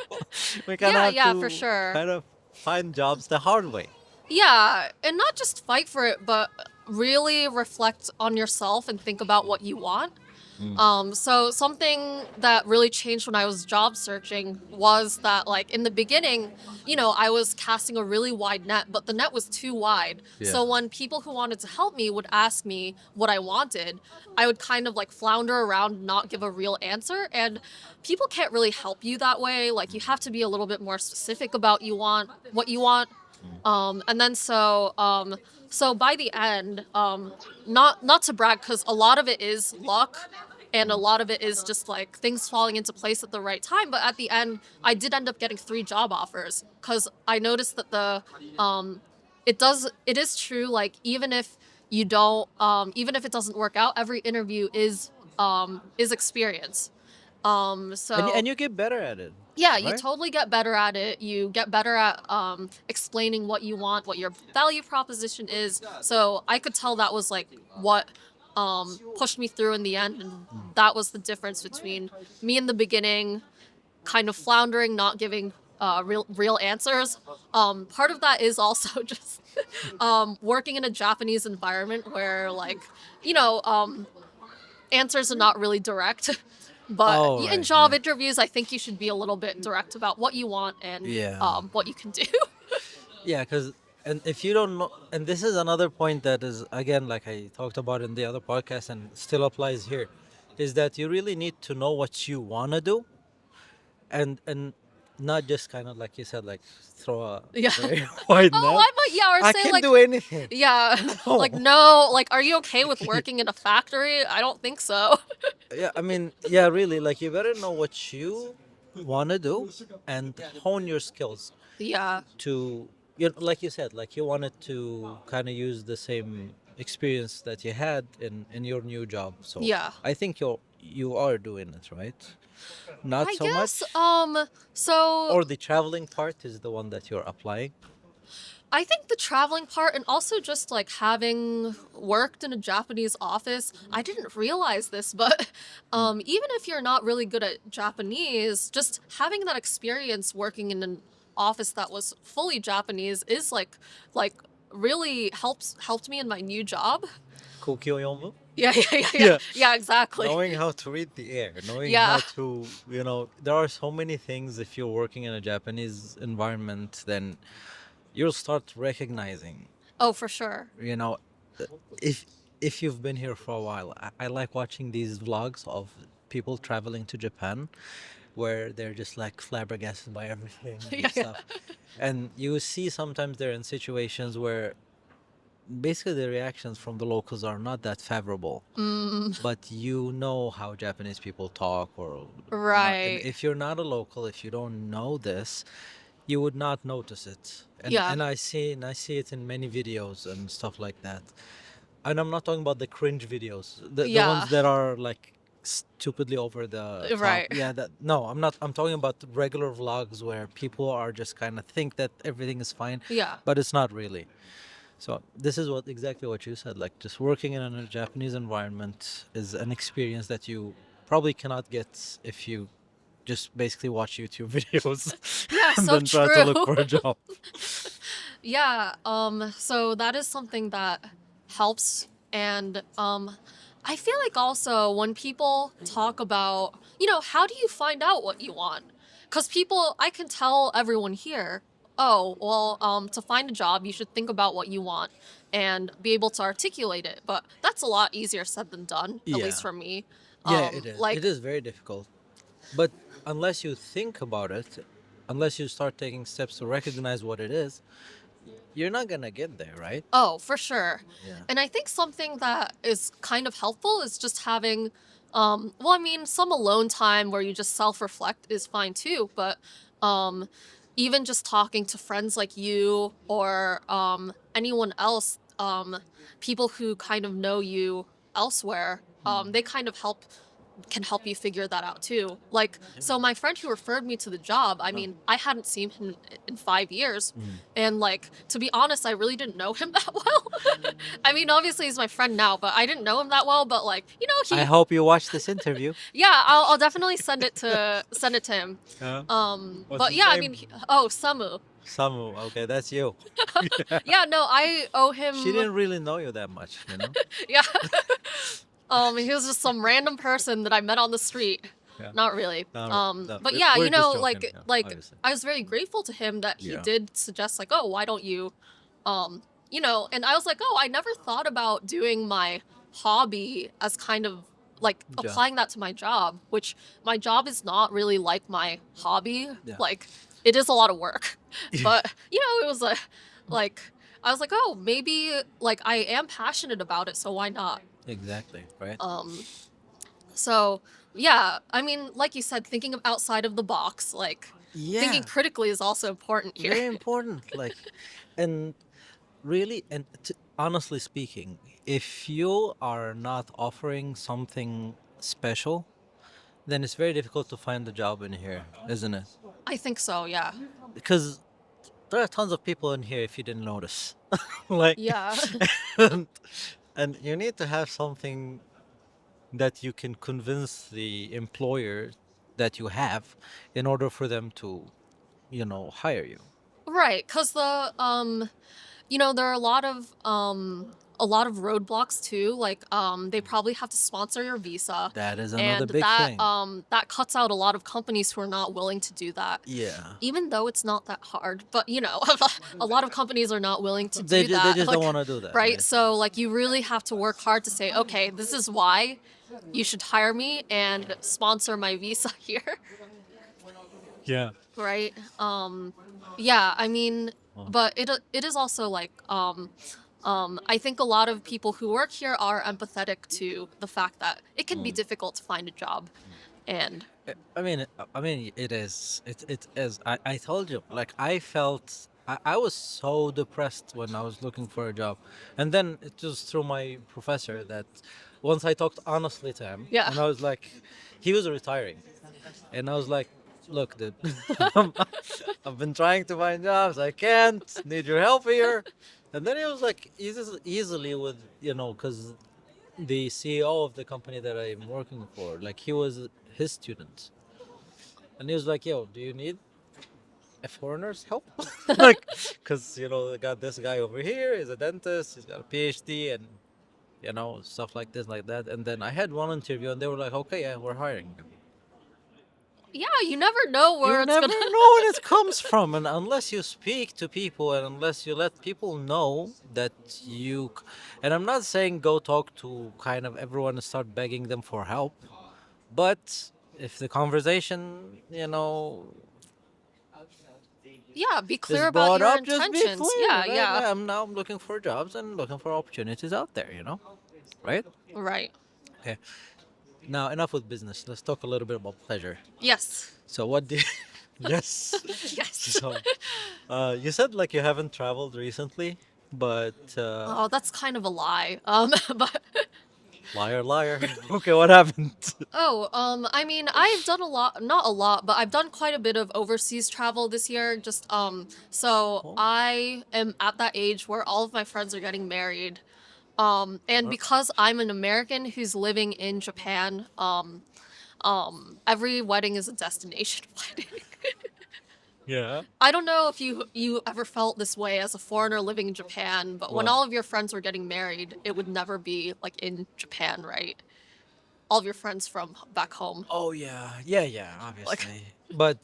we kind of Yeah, have yeah, for to sure. kind of find jobs the hard way. Yeah, and not just fight for it, but really reflect on yourself and think about what you want. Mm. So something that really changed when I was job searching was that, like, in the beginning, you know, I was casting a really wide net, but the net was too wide. Yeah. So when people who wanted to help me would ask me what I wanted, I would kind of like flounder around, not give a real answer. And people can't really help you that way. Like, you have to be a little bit more specific about what you want. And then so by the end, not to brag, because a lot of it is luck and a lot of it is just like things falling into place at the right time, but at the end I did end up getting 3 job offers because I noticed that it is true, like, even if you don't even if it doesn't work out, every interview is experience. So And you get better at it, yeah, you right? totally get better at it. You get better at explaining what you want, what your value proposition is. So I could tell that was like what pushed me through in the end, and that was the difference between me in the beginning, kind of floundering, not giving real answers. Part of that is also just working in a Japanese environment where, like, you know, answers are not really direct. But Oh, in right. job Yeah. interviews, I think you should be a little bit direct about what you want and Yeah. what you can do. Yeah, because and if you don't know, and this is another point that is again like I talked about in the other podcast and still applies here. is that you really need to know what you want to do, and not just kind of like you said, like throw a Yeah. very wide Oh, net. I might, yeah, or I say can like, do anything. yeah, like No. no, like, are you okay with working in a factory? I don't think so. Yeah, I mean, yeah, really, like you better know what you want to do and hone your skills Yeah, to, like you said, like you wanted to kind of use the same experience that you had in your new job. So yeah. I think you are doing it right. Not I so guess, much, so or the traveling part is the one that you're applying. I think the traveling part and also just like having worked in a Japanese office, I didn't realize this, but even if you're not really good at Japanese, just having that experience working in an office that was fully Japanese is like really helped me in my new job. Kokyo Yonbu? Yeah, yeah, yeah, yeah. Yeah. Yeah, exactly. Knowing how to read the air, knowing Yeah. how to, there are so many things. If you're working in a Japanese environment, then you'll start recognizing, Oh, for sure. you know, uh, if if you've been here for a while. I like watching these vlogs of people traveling to Japan where they're just like flabbergasted by everything and Yeah, yeah. stuff. And you see sometimes they're in situations where basically the reactions from the locals are not that favorable, Mm, but you know how Japanese people talk or not. And right. if you're not a local, if you don't know this, you would not notice it. And Yeah. I see it in many videos and stuff like that. And I'm not talking about the cringe videos, the Yeah. ones that are like stupidly over the top. Right. Yeah, that no, I'm not. I'm talking about the regular vlogs where people are just kind of think that everything is fine, Yeah. but it's not really. So this is what exactly what you said. Like just working in a Japanese environment is an experience that you probably cannot get if you just basically watch YouTube videos Yeah, and so then try to look true. for a job. Yeah, so that is something that helps. And I feel like also when people talk about, how do you find out what you want? Because people, I can tell everyone here, oh, well, to find a job, you should think about what you want and be able to articulate it. But that's a lot easier said than done, at Yeah, least for me. yeah, it is. It Like, is very difficult. But unless you think about it, unless you start taking steps to recognize what it is, you're not gonna get there, right? oh, for sure. Yeah. And I think something that is kind of helpful is just having, well, I mean, some alone time where you just self reflect is fine too, but um, even just talking to friends like you or anyone else, people who kind of know you elsewhere, they kind of can help you figure that out too. Like, so my friend who referred me to the job, I mean, I hadn't seen him in 5 years. And like, to be honest, I really didn't know him that well. I mean, obviously he's my friend now, but I didn't know him that well. But like, I hope you watch this interview. yeah, I'll definitely send it to him. What's But his yeah, I name? mean, oh, Samu. Samu. Okay, that's you. Yeah, no, I owe him. She didn't really know you that much, you know? Yeah. He was just some random person that I met on the street. Yeah. Not really. No, But yeah, we're just like joking, yeah, like obviously. I was very grateful to him that he Yeah. did suggest like, oh, why don't you, and I was like, oh, I never thought about doing my hobby as kind of like Job. applying that to my job, which my job is not really like my hobby. Yeah. Like it is a lot of work, but it was like I was like, oh, maybe like I am passionate about it, so why not? Exactly, right? So yeah, I mean, like you said, thinking of outside of the box, like Yeah. thinking critically is also important Very here. important. Like, and really, and honestly speaking, if you are not offering something special, then it's very difficult to find a job in here, isn't it? I think so, yeah. Because there are tons of people in here if you didn't notice. Like, Yeah. and, and you need to have something that you can convince the employer that you have in order for them to, hire you. Right, cuz there are a lot of a lot of roadblocks too. Like they probably have to sponsor your visa, That is another and big thing. that cuts out a lot of companies who are not willing to do that. Yeah. Even though it's not that hard, but you know, a lot of companies are not willing to They, do ju- they that. just don't Like, want to do that. right? So like you really have to work hard to say, okay, this is why you should hire me and sponsor my visa here. Yeah. Right? Yeah, I mean, Oh. but it is also like I think a lot of people who work here are empathetic to the fact that it can be difficult to find a job. And I mean, it is. It is. I told you, like, I felt. I was so depressed when I was looking for a job, and then it was through my professor that once I talked honestly to him, Yeah. and I was like, he was retiring, and I was like, look, dude, I've been trying to find jobs, I can't. Need your help here. And then he was like, easily with because the CEO of the company that I'm working for, like he was his student, and he was like, "Yo, do you need a foreigner's help?" Like, because I got this guy over here. He's a dentist. He's got a PhD, and stuff like this, like that. And then I had one interview, and they were like, "Okay, yeah, we're hiring him." yeah, you never know where You it's never gonna know where it comes from, and unless you speak to people and unless you let people know that and I'm not saying go talk to kind of everyone and start begging them for help, but if the conversation, Yeah, be clear is about brought your up, just be intentions. clear, Yeah, right? yeah. I'm looking for jobs and looking for opportunities out there, right? Right. Okay. Now enough with business. Let's talk a little bit about pleasure. Yes. So what do yes. Yes. So, you said like you haven't traveled recently, but Oh, that's kind of a lie. But liar, liar. Okay, what happened? I mean, I've done a lot, not a lot, but I've done quite a bit of overseas travel this year. Just so Oh. I am at that age where all of my friends are getting married. And Uh, because I'm an American who's living in Japan, every wedding is a destination wedding. Yeah. I don't know if you ever felt this way as a foreigner living in Japan, but when Well, all of your friends were getting married, it would never be like in Japan, right? All of your friends from back home. oh yeah, Like, obviously. But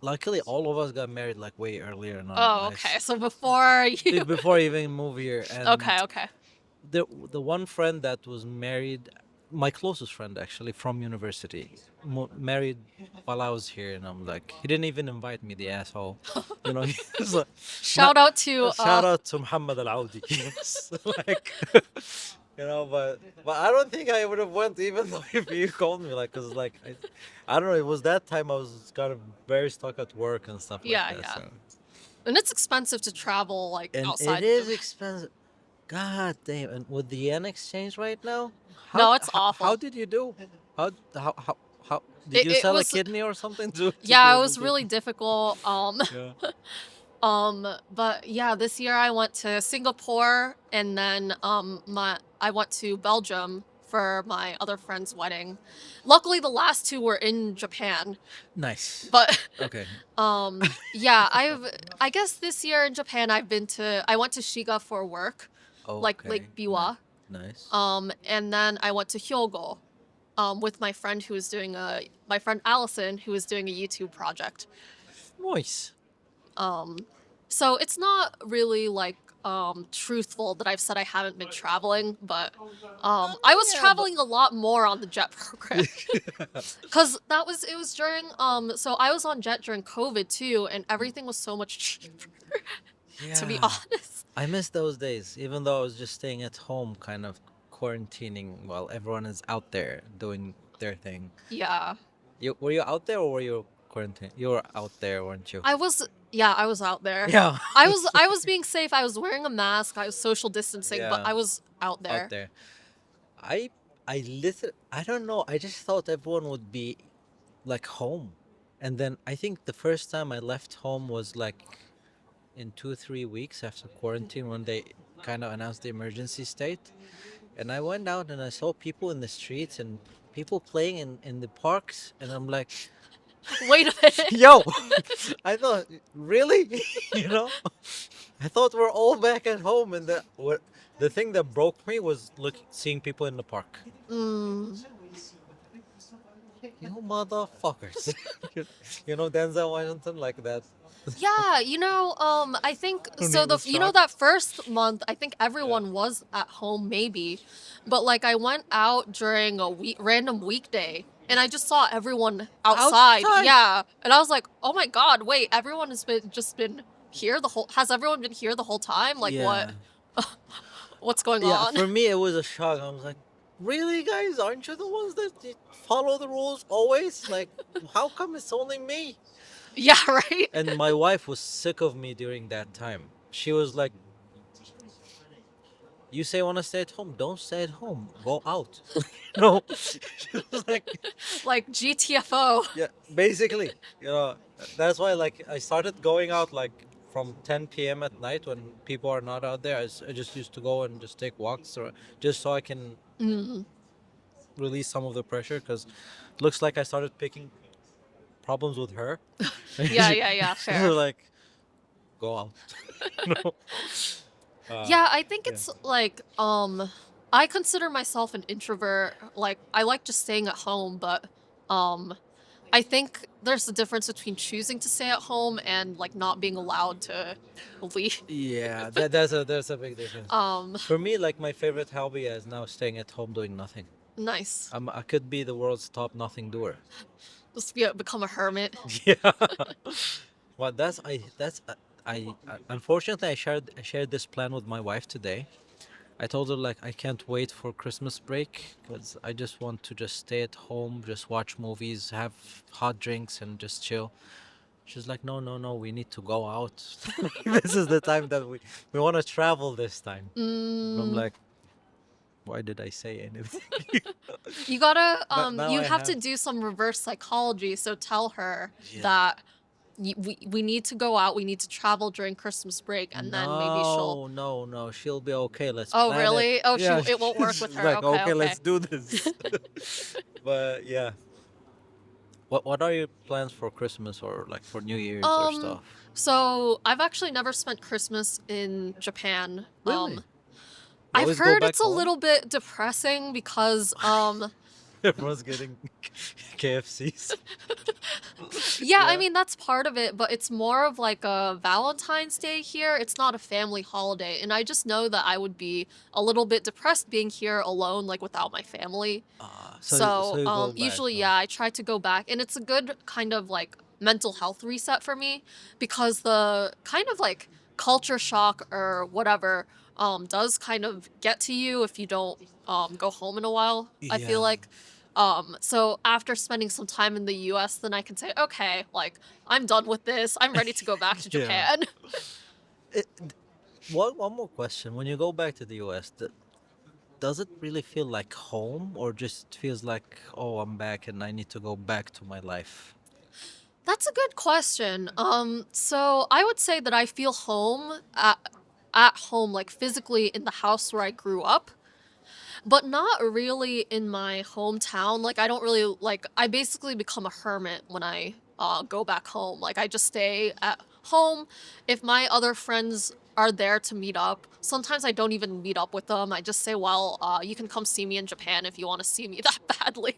luckily, all of us got married like way earlier in our oh, lives. okay. So before you Before even move here, and Okay, okay. the one friend that was married, my closest friend actually from university, married while I was here, and I'm like, he didn't even invite me, the asshole. He's like, Shout out to shout out to Muhammad Al Audi. Yes, like, but I don't think I would have went even though if you called me, like, cause like I don't know, it was that time I was kind of very stuck at work and stuff like Yeah, that. yeah. So. And it's expensive to travel like And outside. it is expensive. God damn! And with the yen exchange right now, No, it's how awful. did you do? How did you It sell a was kidney or something to be Yeah, it able was to? really difficult. Yeah. But yeah, this year I went to Singapore and then I went to Belgium for my other friend's wedding. Luckily the last two were in Japan. Nice. But Okay. yeah, I guess this year in Japan I went to Shiga for work, like Okay. Lake Biwa. Nice. And then I went to Hyogo with my friend Allison who was doing a YouTube project. Nice. So it's not really like truthful that I've said I haven't been traveling, but I was Yeah, but traveling a lot more on the jet program because it was during so I was on jet during COVID too, and everything was so much cheaper. To be yeah. honest, I miss those days, even though I was just staying at home, kind of quarantining while everyone is out there doing their thing. yeah, Were you out there or were you quarantined? You were out there, weren't you? I was out there. Yeah. I was being safe. I was wearing a mask. I was social distancing, but Yeah. I was out there. Out there. I don't know. I just thought everyone would be like home. And then I think the first time I left home was like in 2 3 weeks after quarantine when they kind of announced the emergency state. And I went out and I saw people in the streets and people playing in the parks. And I'm like, Wait a minute. yo, I thought, really? you know? I thought we're all back at home and The thing that broke me was seeing people in the park. Mm. You motherfuckers. Denzel Washington like that. Yeah, I think Who need was shocked. that first month, I think everyone was at home maybe, but like I went out during a random weekday and I just saw everyone outside. Outside. Yeah, and I was like, oh my god, wait, everyone has been here has everyone been here the whole time? Like Yeah. what's going Yeah, on? for me it was a shock. I was like, really, guys? Aren't you the ones that follow the rules always? Like, how come it's only me? Yeah, right. And my wife was sick of me during that time. She was like, you say you want to stay at home, don't stay at home, go out. No. She was like, Like GTFO. yeah, basically, that's why like I started going out like from 10 p.m. at night when people are not out there. I just used to go and just take walks, or just so I can Mm. release some of the pressure, because looks like I started picking problems with her. Yeah, She fair. was like, go out. No. Yeah, I think yeah. it's like I consider myself an introvert. Like I like just staying at home, but um I think there's a difference between choosing to stay at home and like not being allowed to leave. Yeah, there's a big difference. Um For me, like my favorite hobby is now staying at home doing nothing. nice. I could be the world's top nothing doer. Just become a hermit. Yeah. Well, unfortunately I shared this plan with my wife today. I told her like I can't wait for Christmas break because I just want to just stay at home, just watch movies, have hot drinks, and just chill. She's like, no, no, no, we need to go out. This is the time that we want to travel this time. And I'm Mm, like, why did I say anything? you gotta But now you I have to have. do some reverse psychology. So tell her Yeah. that we need to go out. We need to travel during Christmas break, and then maybe she'll. No, no, no. She'll be okay. Let's Oh, plan it. really? Oh, Yeah, it won't work with she's her. like, Okay, okay, okay. let's do this. But yeah, what are your plans for Christmas or like for New Year's or Um, stuff? so I've actually never spent Christmas in Japan. Really? You I've always go heard back it's a home? little bit depressing because Everyone's getting KFCs. yeah, I Yeah. mean that's part of it, but it's more of like a Valentine's Day here. It's not a family holiday, and I just know that I would be a little bit depressed being here alone, like without my family. So So, you go back. usually, yeah, I try to go back, and it's a good kind of like mental health reset for me because the kind of like culture shock or whatever does kind of get to you if you don't go home in a while. I feel Yeah. like so after spending some time in the US, then I can say, okay, like I'm done with this. I'm ready to go back to Yeah. Japan. It, one more question. When you go back to the US, does it really feel like home, or just feels like, oh, I'm back and I need to go back to my life? That's a good question. So I would say that I feel home at home, like physically in the house where I grew up, but not really in my hometown. Like I don't really like. I basically become a hermit when I go back home. Like I just stay at home. If my other friends are there to meet up, sometimes I don't even meet up with them. I just say, well, you can come see me in Japan if you want to see me that badly.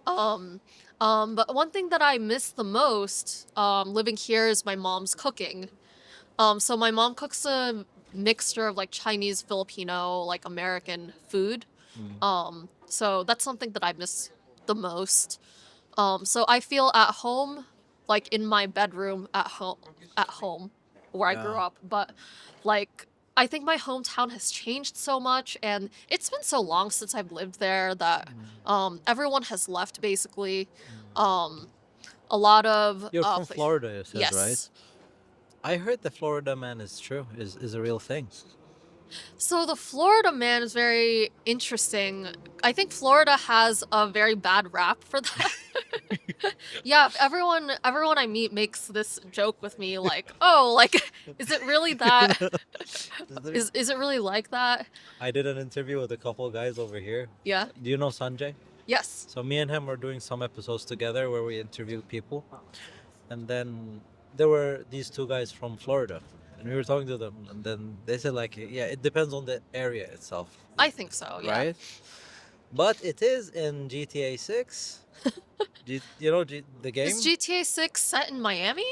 Um, but one thing that I miss the most, living here is my mom's cooking. So my mom cooks a mixture of like Chinese, Filipino, like American food. Mm. So that's something that I miss the most. So I feel at home, like in my bedroom at home where I grew Yeah. up. But like, I think my hometown has changed so much, and it's been so long since I've lived there that everyone has left basically. Um, a lot of You're from pla- Florida, you said, right? yes. I heard the Florida man is true, is a real thing. So the Florida man is very interesting. I think Florida has a very bad rap for that. Yeah, everyone I meet makes this joke with me like, "Oh, like is it really that is it really like that?" I did an interview with a couple guys over here. Yeah. Do you know Sanjay? Yes. So me and him were doing some episodes together where we interviewed people, and then there were these two guys from Florida, And we were talking to them, and then they said like, yeah, it depends on the area itself, I think so. Yeah. right? But it is in GTA 6. The Is game? GTA 6 set in Miami?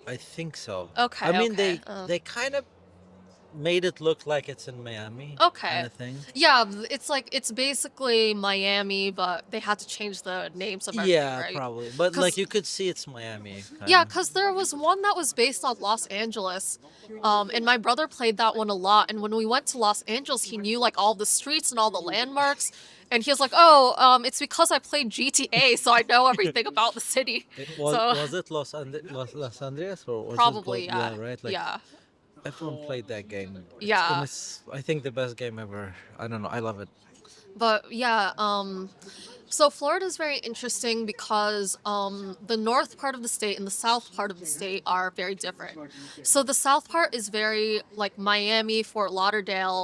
I think so. Okay. I mean, Okay. they kind of made it look like it's in Miami, Okay. kind of thing. Yeah, it's like it's basically Miami, but they had to change the names of everything, Yeah, right? probably. But 'Cause- like you could see it's Miami. Yeah, kinda. because there was one that was based on Los Angeles, and my brother played that one a lot. And when we went to Los Angeles, he knew like all the streets and all the landmarks, and he was like, "Oh, it's because I played GTA, so I know everything about the city." So- Was it Los Andreas or was Probably, it yeah. right? Like yeah. everyone played that game. Yeah. And it's I think the best game ever. I don't know. I love it. But yeah, so Florida is very interesting because the north part of the state and the south part of the state are very different. So the south part is very like Miami, Fort Lauderdale.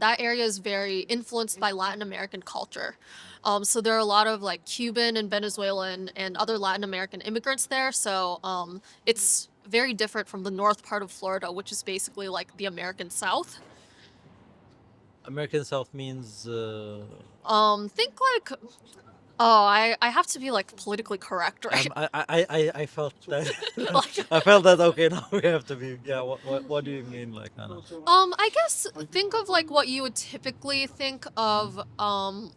That area is very influenced by Latin American culture. So there are a lot of like Cuban and Venezuelan and other Latin American immigrants there. So it's very different from the north part of Florida, which is basically like the American South. American South means Think like, oh, I have to be like politically correct, right? I felt that Like- I felt that okay now we have to be what do you mean like I don't know. I guess think of like what you would typically think of,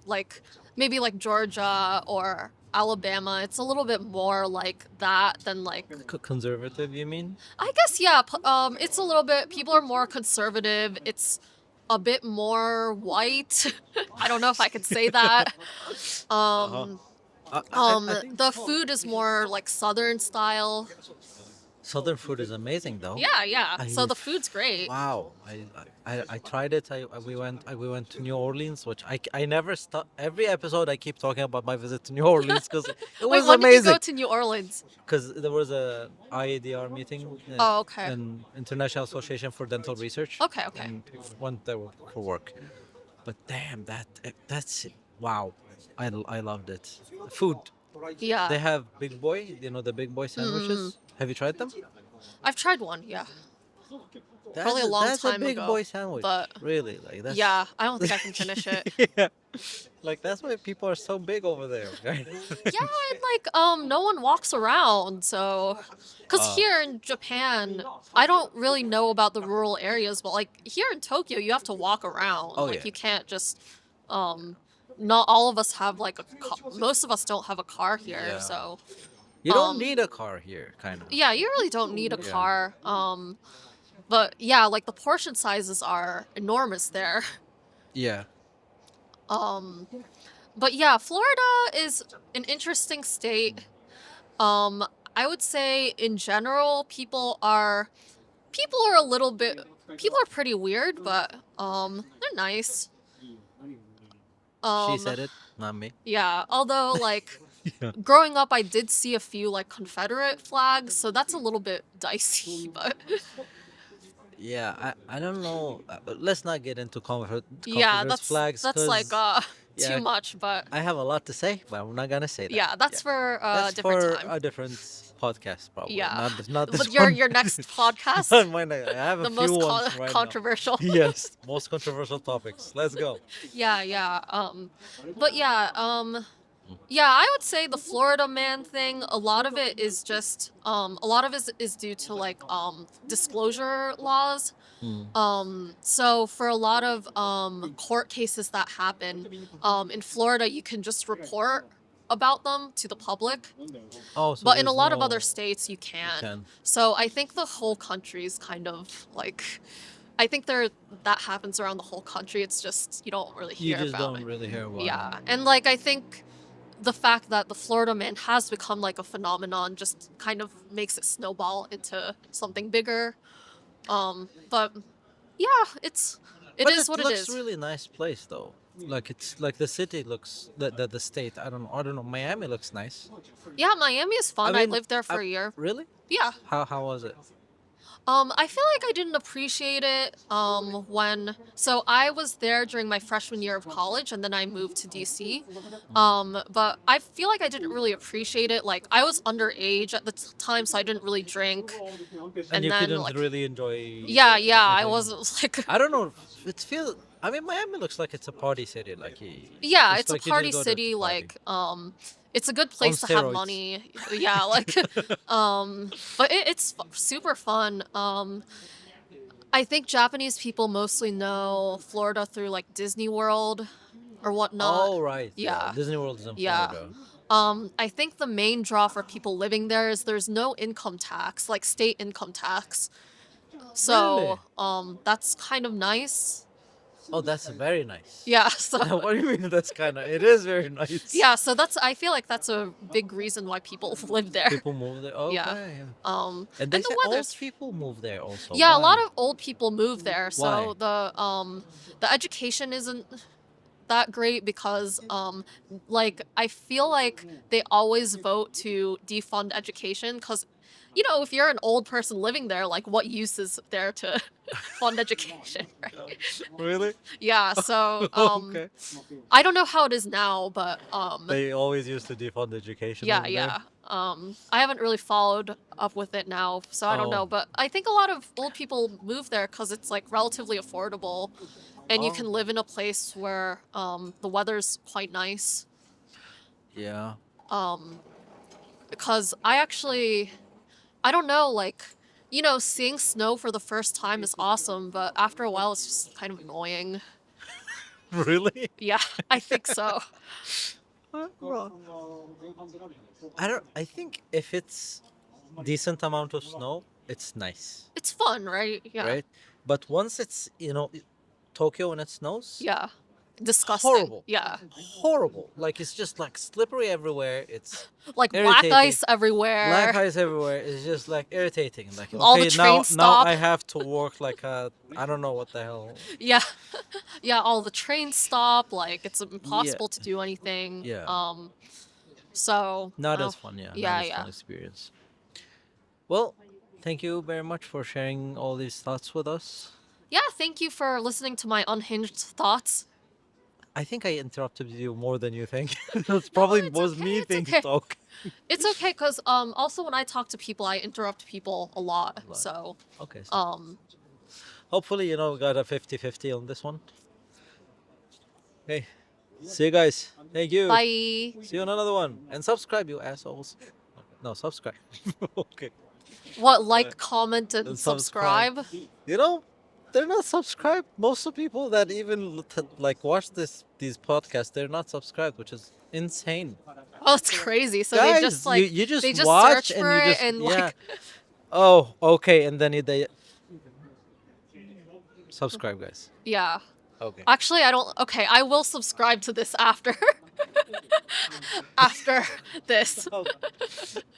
like maybe like Georgia or Alabama. It's a little bit more like that than like, Conservative you mean? I guess, yeah. It's a little bit, people are more conservative. It's a bit more white. I don't know if I could say that. I think The food is more like Southern style. Southern food is amazing though. Yeah, yeah. So I- the food's great. Wow, I tried it. We went to New Orleans, which I never stop. Every episode I keep talking about my visit to New Orleans because it Wait, was when did you amazing. go to New Orleans? Because there was a IADR meeting. Oh, okay. An International Association for Dental Research. Okay, okay. And went there for work. But damn, that's wow. I loved it. Food. Yeah. They have Big Boy. You know the Big Boy sandwiches. Mm-hmm. Have you tried them? I've tried one, yeah. That's Probably a long that's time a Big ago, Boy sandwich. but- Really, like that's Yeah, I don't think I can finish it. yeah. Like that's why people are so big over there. Right? Yeah, and like no one walks around, so because Oh. here in Japan, I don't really know about the rural areas, but like here in Tokyo, you have to walk around. Oh, like yeah. you can't just not all of us have like a most of us don't have a car here, Yeah. so You don't Um, need a car here, kind of. yeah, you really don't need a Yeah. car. But yeah, like the portion sizes are enormous there. Yeah. But yeah, Florida is an interesting state. I would say in general, people are a little bit, people are pretty weird, but they're nice. She said it, not me. Yeah, although like Yeah. growing up, I did see a few like Confederate flags, so that's a little bit dicey. But Yeah, I don't know. Let's not get into yeah, Confederate flags. that's like 'cause too yeah, much. But I have a lot to say, but I'm not gonna say that. yeah, that's for a That's different for time. a different podcast, probably. Yeah. Not this But your one. your next podcast, Not mine, I have a the few most ones right now. controversial. Yes, most controversial topics. Let's go. Yeah, yeah. But yeah, I would say the Florida man thing, a lot of it is just a lot of it is due to like disclosure laws. So for a lot of court cases that happen in Florida, you can just report about them to the public, Oh, so but in a there's lot of no- other states you can't. can. So I think the whole country is kind of like, I think that happens around the whole country. It's just you don't really You hear just about don't it. really hear about it. Yeah, and like I think the fact that the Florida man has become like a phenomenon just kind of makes it snowball into something bigger. But yeah, it But is what it looks is. really nice place though. Like it's like the city looks the state. I don't know. Miami looks nice. Yeah, Miami is fun. I mean, lived there for I- a year. Really? Yeah. How was it? I feel like I didn't appreciate it so I was there during my freshman year of college and then I moved to DC. But I feel like I didn't really appreciate it. Like I was underage at the time, so I didn't really drink. And And you then couldn't like really enjoy yeah, I anything. wasn't like I don't know. It feels. I mean, Miami looks like it's a party city. yeah, It's it's a like you just party go there to city. party It's a good on place to have steroids. money. Yeah, like but it's super fun. I think Japanese people mostly know Florida through like Disney World or whatnot. Oh right, yeah. Yeah, Disney World is in yeah. Florida. I think the main draw for people living there is there's no income tax, like state income tax. Really? So, that's kind of nice. Oh, that's very nice. Yeah, so What do you mean? That's kind of. It is very nice. yeah, so I feel like that's a big reason why people live there. People move there. Okay. Yeah. Yeah. And And they the say old weather's people move there also. yeah, a lot Why? of old people move there. Why? So the education isn't that great because like I feel like they always vote to defund education because if you're an old person living there, like what use is there to fund education, right? Really? Yeah, so Okay. I don't know how it is now, but They always used to defund education yeah, over there. yeah. I haven't really followed up with it now, so I don't know. Oh. But I think a lot of old people move there because it's like relatively affordable, and you Oh. can live in a place where the weather's quite nice. Yeah. Um, because I don't know, like seeing snow for the first time is awesome, but after a while it's just kind of annoying. Really? Yeah, I think so. I don't. I think if it's decent amount of snow, it's nice, It's fun, right? Yeah, right? But once it's Tokyo when it snows, yeah. Disgusting. horrible, Yeah. horrible. Like it's just like slippery everywhere. It's Like black irritating. ice everywhere. Black ice everywhere. It's just like irritating. Like All the okay, now trains stop. I have to work like I don't know what the hell. Yeah. Yeah, all the trains stop, like it's impossible to do anything. Yeah. So Not oh, as fun, yeah. yeah, Not as yeah. fun experience. Well, thank you very much for sharing all these thoughts with us. Yeah, thank you for listening to my unhinged thoughts. I think I interrupted you more than you think. That's probably it's was okay, me it's thinking okay. talk. It's okay because also when I talk to people I interrupt people a lot. Lot. So Okay. So um hopefully, we got a 50-50 on this one. Okay. See you guys. Thank you. bye. See you on another one. And subscribe, you assholes. No, subscribe. Okay. What, like, comment, and And subscribe. subscribe? They're not subscribed. Most of the people that even watch these podcasts, they're not subscribed, which is insane. Oh, it's crazy. So Guys, they just like you just they just watch search and for you it just and yeah. like Oh, okay, and then they subscribe, guys. yeah. Okay. Actually, I don't. Okay, I will subscribe to this after. After this.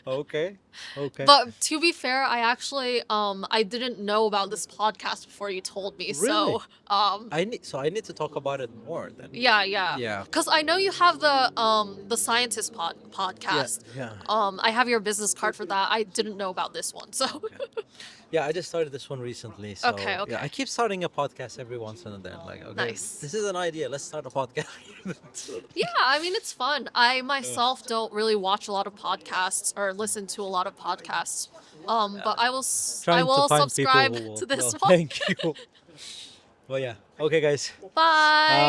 Okay. Okay. But to be fair, I actually I didn't know about this podcast before you told me. Really? So I need to talk about it more then. yeah, yeah. Yeah. Cuz I know you have the scientist podcast. Yeah. I have your business card for that. I didn't know about this one. So Yeah, I just started this one recently. So Okay, okay. Yeah, I keep starting a podcast every once and then. Like, okay, Nice. this is an idea. Let's start a podcast. yeah, I mean it's fun. I myself don't really watch a lot of podcasts or listen to a lot of podcasts. But I will Trying to find subscribe people who will. to this No, one. thank you. Well, yeah. Okay, guys. Bye.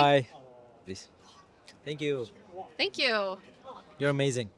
Bye. Peace. Thank you. Thank you. You're amazing.